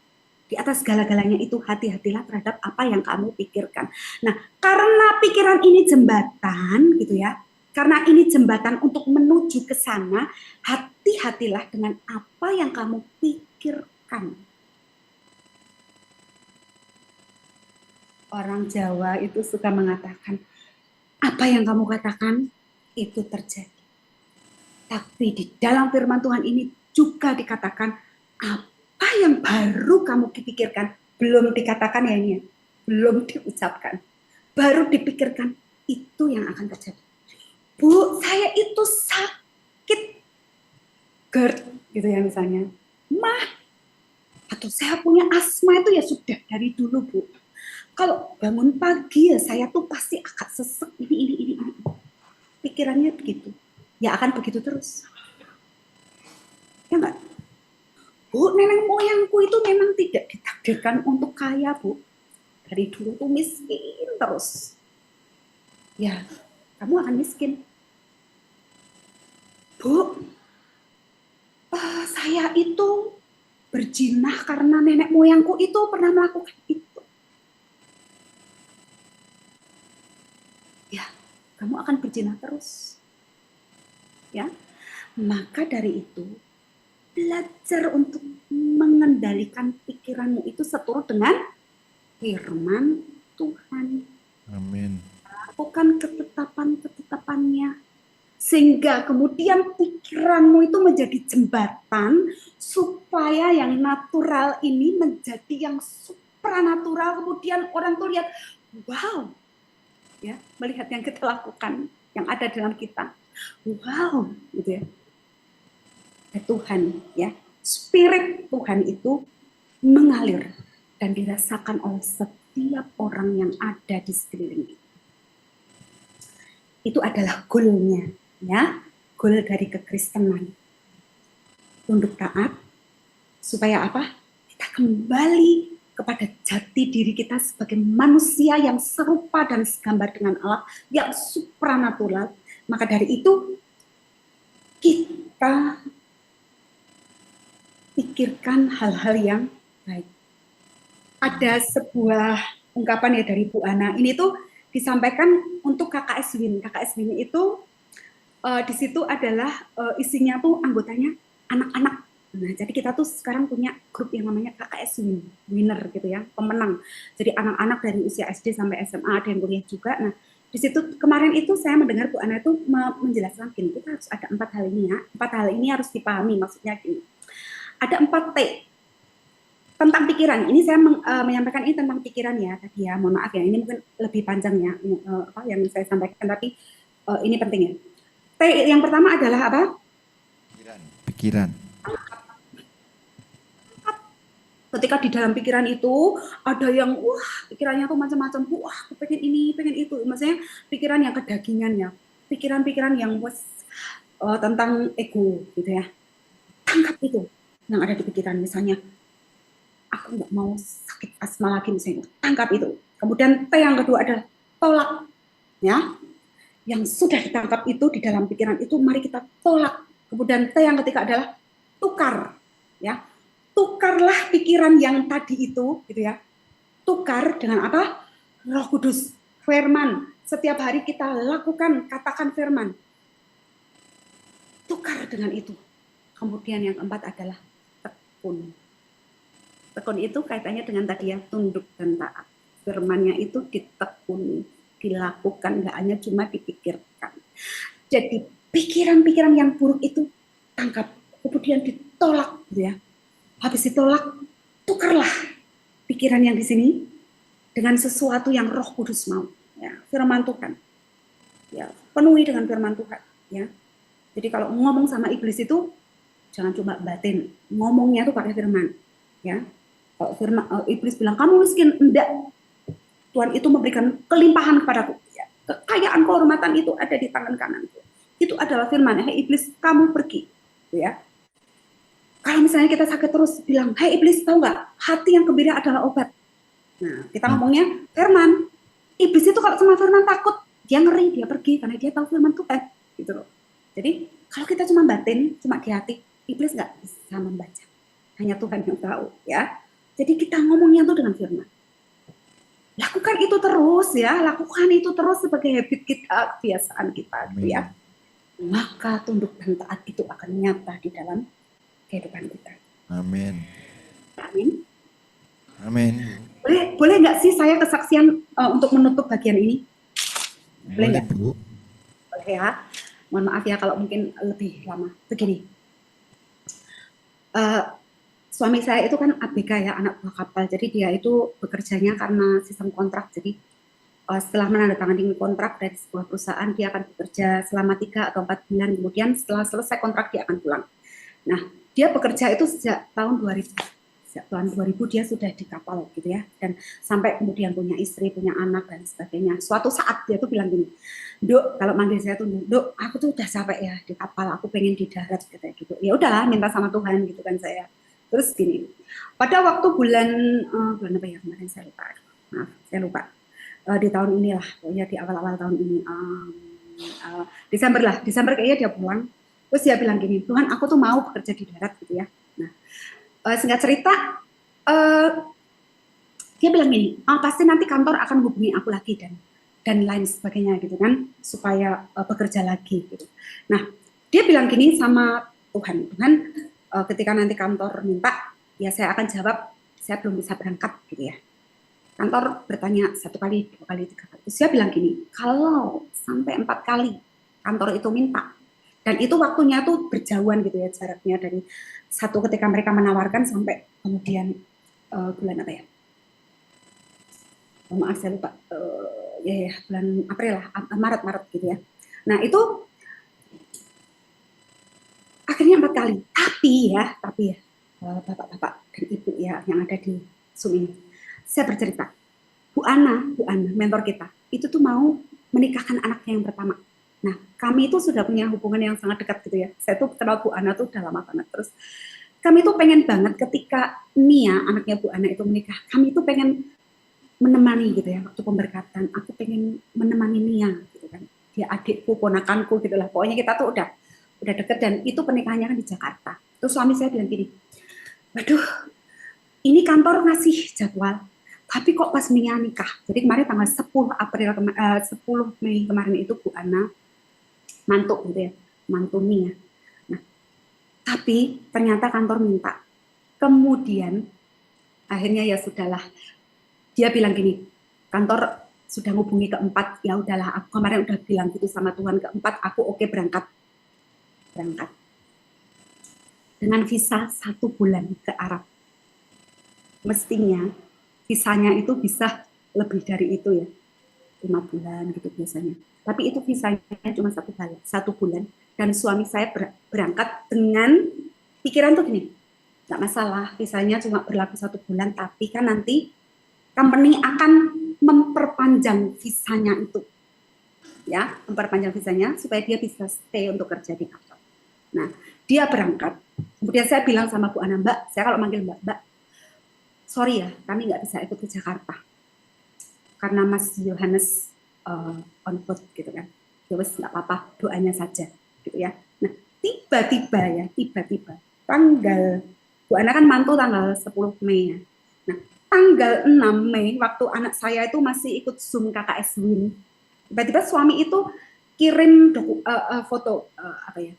di atas segala-galanya itu hati-hatilah terhadap apa yang kamu pikirkan. Nah, karena pikiran ini jembatan gitu ya, karena ini jembatan untuk menuju ke sana, hati-hatilah dengan apa yang kamu pikirkan. Orang Jawa itu suka mengatakan, apa yang kamu katakan itu terjadi. Tapi di dalam firman Tuhan ini juga dikatakan apa yang baru kamu pikirkan belum dikatakan ya ini. belum diucapkan, baru dipikirkan, itu yang akan terjadi. Bu, saya itu sakit GERD gitu ya misalnya. Mah, atau saya punya asma itu ya sudah dari dulu, Bu. Kalau bangun pagi ya saya tuh pasti agak sesek ini. Pikirannya begitu. Ya akan begitu terus. Ya enggak? Bu, nenek moyangku itu memang tidak ditakdirkan untuk kaya, Bu. Dari dulu tuh miskin terus. Ya, kamu akan miskin. Bu, saya itu berjinah karena nenek moyangku itu pernah melakukan itu. Ya, kamu akan berjinah terus. Ya, maka dari itu belajar untuk mengendalikan pikiranmu itu seturut dengan firman Tuhan.
Amin.
Lakukan ketetapan-ketetapannya. Sehingga kemudian pikiranmu itu menjadi jembatan supaya yang natural ini menjadi yang supranatural. Kemudian orang tuh lihat, wow, ya, melihat yang kita lakukan, yang ada dalam kita. Wow, gitu ya. Tuhan, ya, Spirit Tuhan itu mengalir dan dirasakan oleh setiap orang yang ada di sekeliling kita. Itu adalah goalnya, ya, goal dari kekristenan. Tunduk taat, supaya apa? Kita kembali kepada jati diri kita sebagai manusia yang serupa dan segambar dengan Allah, yang supranatural. Maka dari itu, kita pikirkan hal-hal yang baik. Ada sebuah ungkapan ya dari Bu Ana. Ini tuh disampaikan untuk KKS Win. KKS Win itu di situ adalah isinya tuh anggotanya anak-anak. Nah, jadi kita tuh sekarang punya grup yang namanya KKS Win, winner gitu ya, pemenang. Jadi anak-anak dari usia SD sampai SMA, ada yang kuliah juga. Nah, di situ kemarin itu saya mendengar Bu Ana itu menjelaskan gini, kita harus ada 4 hal ini ya. 4 hal ini harus dipahami, maksudnya gini. Ada 4 T tentang pikiran. Ini saya menyampaikan ini tentang pikiran ya tadi ya. Mohon maaf ya, ini mungkin lebih panjang ya yang saya sampaikan, tapi ini penting ya. T yang pertama adalah apa?
Pikiran.
Ketika di dalam pikiran itu ada yang pikirannya tuh macam-macam, aku pengen ini, pengen itu. Maksudnya pikiran yang kedagingan ya, pikiran-pikiran yang tentang ego gitu ya. Tangkap itu yang ada di pikiran, misalnya aku nggak mau sakit asma lagi misalnya, tangkap itu. Kemudian T yang kedua adalah tolak, ya. Yang sudah ditangkap itu di dalam pikiran itu, mari kita tolak. Kemudian T yang ketiga adalah tukar, ya. Tukarlah pikiran yang tadi itu, gitu ya. Tukar dengan apa? Roh Kudus, firman. Setiap hari kita lakukan, katakan firman. Tukar dengan itu. Kemudian yang keempat adalah tekun. Tekun itu kaitannya dengan tadi ya, tunduk dan taat. Firmannya itu ditekuni, dilakukan, nggak hanya cuma dipikirkan. Jadi pikiran-pikiran yang buruk itu tangkap, kemudian ditolak, gitu ya. Habis ditolak, tukarlah pikiran yang di sini dengan sesuatu yang Roh Kudus mau, ya, firman Tuhan. Ya, penuhi dengan firman Tuhan, ya. Jadi kalau ngomong sama iblis itu jangan cuma batin, ngomongnya tuh pakai firman, ya. Kalau firman iblis bilang kamu miskin, enggak. Tuhan itu memberikan kelimpahan kepadaku. Ya. Kekayaan kehormatan itu ada di tangan kananku. Itu adalah firman. Hei iblis, kamu pergi. Ya. Kalau misalnya kita sakit terus bilang, hei iblis, tahu nggak? Hati yang gembira adalah obat. Nah, kita ngomongnya firman. Iblis itu kalau sama firman takut, dia ngeri, dia pergi karena dia tahu firman Tuhan. Gitu loh. Jadi kalau kita cuma batin, cuma di hati, iblis nggak bisa membaca. Hanya Tuhan yang tahu, ya. Jadi kita ngomongnya tuh dengan firman. Lakukan itu terus ya, lakukan itu terus sebagai habit kita, kebiasaan kita, gitu ya. Maka tunduk dan taat itu akan nyata di dalam kehidupan kita.
Amin.
Amin.
Amin.
Boleh nggak sih saya kesaksian untuk menutup bagian ini? Boleh nggak?
Bu.
Boleh ya. Mohon maaf ya kalau mungkin lebih lama. Begini. suami saya itu kan ABK ya, anak buah kapal. Jadi dia itu bekerjanya karena sistem kontrak. Jadi setelah menandatangani kontrak dari sebuah perusahaan, dia akan bekerja selama 3 atau 4 bulan. Kemudian setelah selesai kontrak dia akan pulang. Nah, dia bekerja itu sejak tahun 2000. Sejak tahun 2000 dia sudah di kapal gitu ya. Dan sampai kemudian punya istri, punya anak dan sebagainya. Suatu saat dia tuh bilang gini, Dok, kalau manggil saya tuh, Dok, aku tuh udah capek ya di kapal, aku pengen di darat katanya gitu. Ya udahlah, minta sama Tuhan gitu kan saya. Terus gini, pada waktu bulan apa ya kemarin saya lupa, maaf saya lupa, di tahun inilah, pokoknya di awal-awal tahun ini, Desember kayaknya dia pulang, terus dia bilang gini, Tuhan aku tuh mau bekerja di darat gitu ya. Nah, singkat cerita, dia bilang gini, pasti nanti kantor akan hubungi aku lagi dan lain sebagainya gitu kan, supaya bekerja lagi gitu. Nah, dia bilang gini sama Tuhan, ketika nanti kantor minta, ya saya akan jawab, saya belum bisa berangkat gitu ya. Kantor bertanya 1 kali, 2 kali, 3 kali. Terus dia bilang gini, kalau sampai 4 kali kantor itu minta, dan itu waktunya tuh berjauhan gitu ya jaraknya dari satu ketika mereka menawarkan sampai kemudian bulan apa ya? Maaf saya lupa, ya bulan April lah, Maret gitu ya. Nah itu akhirnya 4 kali, tapi ya bapak-bapak dan ibu ya yang ada di Zoom ini, saya bercerita, Bu Ana, mentor kita, itu tuh mau menikahkan anaknya yang pertama. Nah, kami itu sudah punya hubungan yang sangat dekat gitu ya. Saya tuh kenal Bu Ana tuh udah lama banget. Terus kami tuh pengen banget ketika Nia, anaknya Bu Ana itu menikah, kami tuh pengen menemani gitu ya, waktu pemberkatan. Aku pengen menemani Nia gitu kan. Dia adikku, ponakanku gitu lah. Pokoknya kita tuh udah deket dan itu pernikahannya kan di Jakarta. Terus suami saya bilang gini, waduh, ini kantor ngasih jadwal, tapi kok pas Mia nikah. Jadi kemarin tanggal 10 Mei kemarin itu Bu Ana mantuk gitu ya, mantu Mia. Nah, tapi ternyata kantor minta. Kemudian akhirnya ya sudahlah. Dia bilang gini, kantor sudah ngubungi keempat, ya udahlah. Aku kemarin udah bilang gitu sama Tuhan, keempat aku oke berangkat. Dengan visa 1 bulan ke Arab. Mestinya visanya itu bisa lebih dari itu ya, 5 bulan gitu biasanya. Tapi itu visanya cuma 1 bulan dan suami saya berangkat dengan pikiran tuh gini, nggak masalah visanya cuma berlaku 1 bulan, tapi kan nanti company akan memperpanjang visanya itu, ya, memperpanjang visanya supaya dia bisa stay untuk kerja di kantor. Nah, dia berangkat. Kemudian saya bilang sama Bu Ana, Mbak, saya kalau manggil Mbak, sorry ya, kami nggak bisa ikut ke Jakarta karena Mas Yohanes on board gitu kan. Ya wes nggak apa-apa, doanya saja gitu ya. Nah, tiba-tiba tanggal, Bu Ana kan mantu tanggal 10 Mei ya. Nah, tanggal 6 Mei waktu anak saya itu masih ikut Zoom KKS Win, tiba-tiba suami itu kirim foto apa ya,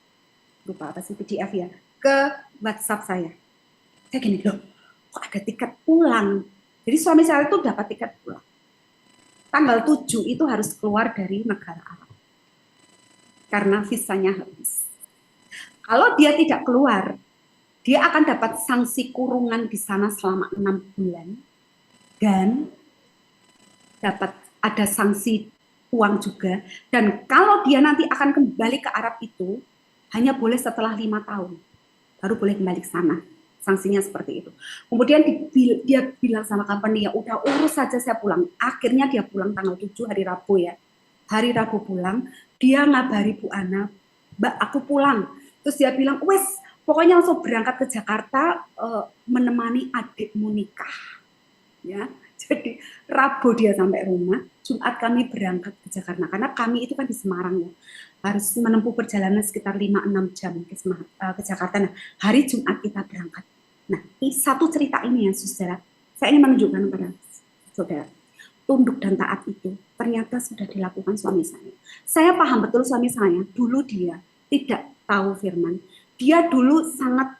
lupa apa sih, PDF ya, ke WhatsApp saya. Saya gini, loh kok ada tiket pulang. Jadi suami saya itu dapat tiket pulang. Tanggal 7 itu harus keluar dari negara Arab. Karena visanya habis. Kalau dia tidak keluar, dia akan dapat sanksi kurungan di sana selama 6 bulan. Dan dapat ada sanksi uang juga. Dan kalau dia nanti akan kembali ke Arab itu, hanya boleh setelah 5 tahun. Baru boleh kembali ke sana. Sanksinya seperti itu. Kemudian dia bilang sama company, ya udah urus saja saya pulang. Akhirnya dia pulang tanggal 7 hari Rabu ya. Hari Rabu pulang, dia ngabari Bu Ana, Mbak aku pulang. Terus dia bilang, wes pokoknya langsung berangkat ke Jakarta menemani adikmu nikah. Ya, jadi Rabu dia sampai rumah, Jumat kami berangkat ke Jakarta. Karena kami itu kan di Semarang ya, harus menempuh perjalanan sekitar 5-6 jam ke Jakarta. Nah, hari Jumat kita berangkat. Nah, satu cerita ini ya, saudara, saya ingin menunjukkan kepada saudara, tunduk dan taat itu ternyata sudah dilakukan suami saya. Saya paham betul suami saya, dulu dia tidak tahu firman. Dia dulu sangat,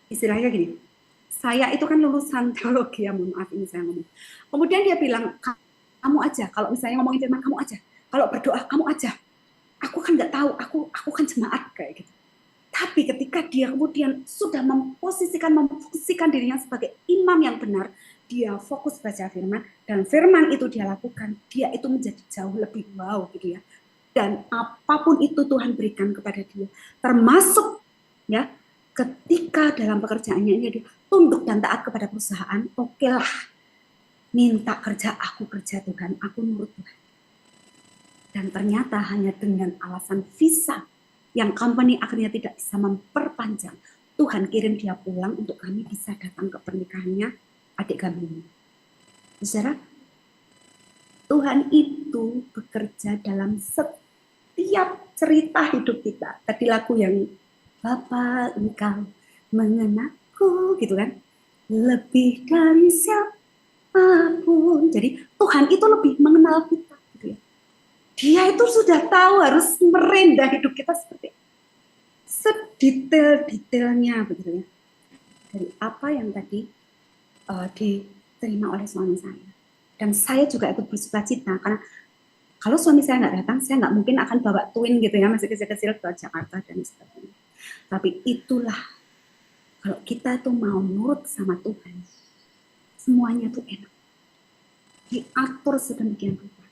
istilahnya gini, saya itu kan lulusan teologi ya, mohon maaf ini saya ngomong. Kemudian dia bilang, kamu aja, kalau misalnya ngomongin firman, kamu aja. Kalau berdoa, kamu aja. Aku kan nggak tahu, aku kan jemaat kayak gitu. Tapi ketika dia kemudian sudah memposisikan dirinya sebagai imam yang benar, dia fokus baca firman, dan firman itu dia lakukan, dia itu menjadi jauh lebih wow gitu ya. Dan apapun itu Tuhan berikan kepada dia, termasuk ya ketika dalam pekerjaannya ini dia tunduk dan taat kepada perusahaan, oke lah, minta kerja, aku kerja Tuhan, aku nurut Tuhan. Dan ternyata hanya dengan alasan visa yang company akhirnya tidak bisa memperpanjang, Tuhan kirim dia pulang untuk kami bisa datang ke pernikahannya adik kami ini. Saudara, Tuhan itu bekerja dalam setiap cerita hidup kita. Tadi lagu yang Bapa engkau mengenakku gitu kan, lebih dari siapapun. Jadi Tuhan itu lebih mengenal kita gitu ya. Dia itu sudah tahu harus merendah hidup kita seperti sedetail-detailnya begitu ya. Dari apa yang tadi diterima oleh suami saya. Dan saya juga ikut bersuka cita karena kalau suami saya nggak datang, saya nggak mungkin akan bawa twin gitu ya, masih kecil-kecil ke Jakarta dan sebagainya. Tapi itulah, kalau kita tuh mau nurut sama Tuhan, semuanya tuh enak. Diatur sedemikian rupa.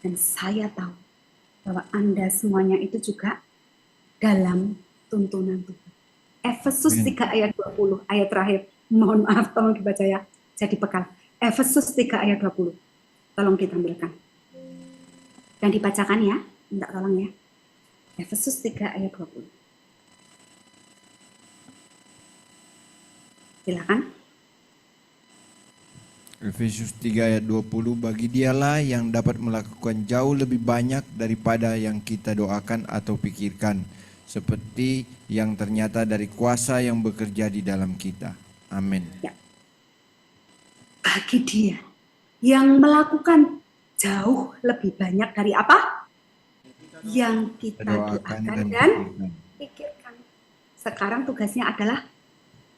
Dan saya tahu bahwa Anda semuanya itu juga dalam tuntunan Tuhan. Efesus 3 ayat 20, ayat terakhir. Mohon maaf, tolong dibaca ya, jadi bekal. Efesus 3 ayat 20. Tolong ditampilkan. Dan dibacakan ya, minta tolong ya. Efesus 3 ayat 20. Silakan.
Efesus 3 ayat 20, bagi dialah yang dapat melakukan jauh lebih banyak daripada yang kita doakan atau pikirkan, seperti yang ternyata dari kuasa yang bekerja di dalam kita. Amin.
Ya. Bagi dia yang melakukan jauh lebih banyak dari apa? Yang kita doakan dan pikirkan. Sekarang tugasnya adalah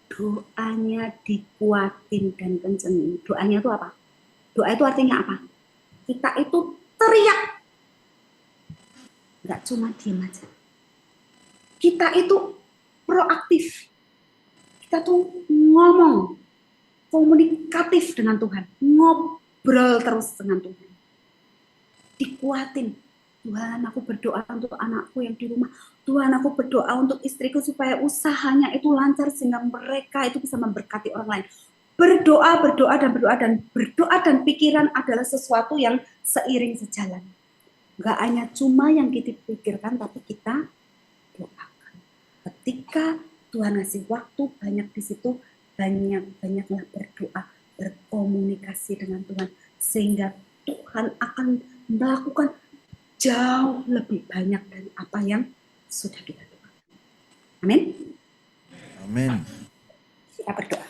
doanya dikuatin dan kencengin. Doanya itu apa? Doa itu artinya apa? Kita itu teriak. Enggak cuma diam aja. Kita itu proaktif. Kita tuh ngomong, komunikatif dengan Tuhan. Ngobrol terus dengan Tuhan. Dikuatin. Tuhan, aku berdoa untuk anakku yang di rumah. Tuhan, aku berdoa untuk istriku supaya usahanya itu lancar sehingga mereka itu bisa memberkati orang lain. Berdoa, berdoa, dan berdoa, dan berdoa dan pikiran adalah sesuatu yang seiring sejalan. Gak hanya cuma yang kita pikirkan, tapi kita doakan. Ketika Tuhan ngasih waktu banyak di situ, banyaklah berdoa, berkomunikasi dengan Tuhan, sehingga Tuhan akan melakukan jauh lebih banyak dari apa yang sudah kita doakan. Amin.
Amin.
Kita berdoa.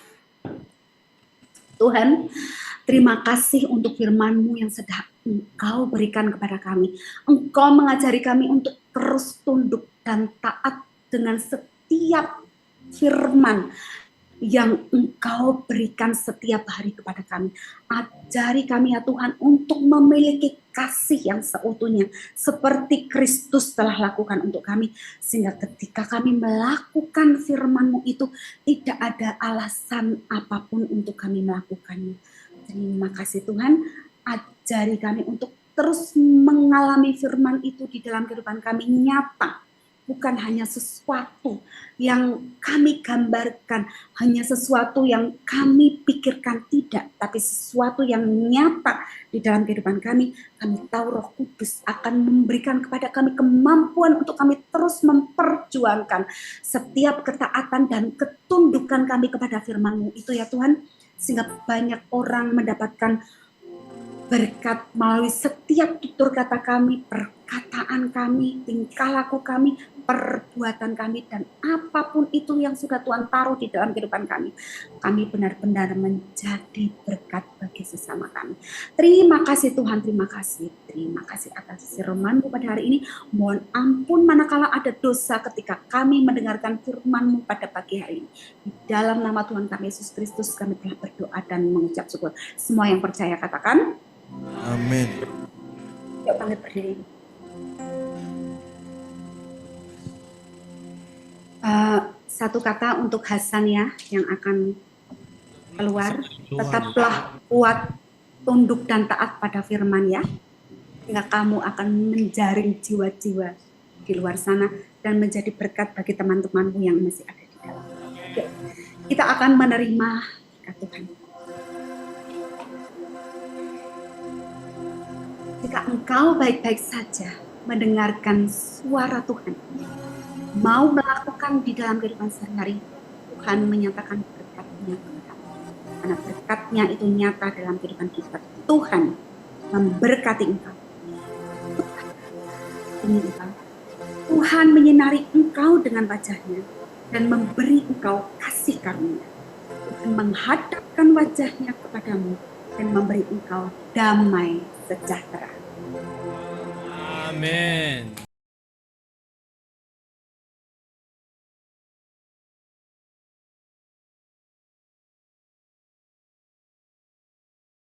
Tuhan, terima kasih untuk firman-Mu yang sedang Engkau berikan kepada kami. Engkau mengajari kami untuk terus tunduk dan taat dengan setiap firman yang Engkau berikan setiap hari kepada kami. Ajari kami ya Tuhan untuk memiliki kasih yang seutuhnya seperti Kristus telah lakukan untuk kami, sehingga ketika kami melakukan firman-Mu itu tidak ada alasan apapun untuk kami melakukannya. Terima kasih Tuhan, ajari kami untuk terus mengalami firman itu di dalam kehidupan kami nyata. Bukan hanya sesuatu yang kami gambarkan, hanya sesuatu yang kami pikirkan, tidak, tapi sesuatu yang nyata di dalam kehidupan kami. Kami tahu Roh Kudus akan memberikan kepada kami kemampuan untuk kami terus memperjuangkan setiap ketaatan dan ketundukan kami kepada firman-Mu itu ya Tuhan, sehingga banyak orang mendapatkan berkat melalui setiap tutur kata kami, perkataan kami, tingkah laku kami, perbuatan kami, dan apapun itu yang sudah Tuhan taruh di dalam kehidupan kami. Kami benar-benar menjadi berkat bagi sesama kami. Terima kasih Tuhan, terima kasih. Terima kasih atas firman-Mu pada hari ini. Mohon ampun manakala ada dosa ketika kami mendengarkan firman-Mu pada pagi hari ini. Di dalam nama Tuhan kami Yesus Kristus kami telah berdoa dan mengucap syukur. Semua yang percaya katakan
Amin.
yuk bangkit berdiri. Satu kata untuk Hasan ya yang akan keluar. Tetaplah kuat, tunduk dan taat pada firman ya. Sehingga kamu akan menjaring jiwa-jiwa di luar sana dan menjadi berkat bagi teman-temanmu yang masih ada di dalam. Oke. Kita akan menerima berkat Tuhan. Jika engkau baik-baik saja mendengarkan suara Tuhan, mau melakukan di dalam kehidupan sehari-hari, Tuhan menyatakan berkat-Nya kepadamu. Karena berkat-Nya itu nyata dalam kehidupan kita. Tuhan memberkati engkau. Tuhan menyinari engkau dengan wajah-Nya dan memberi engkau kasih karunia. Tuhan menghadapkan wajah-Nya kepadamu dan memberi engkau damai sejahtera.
Amin.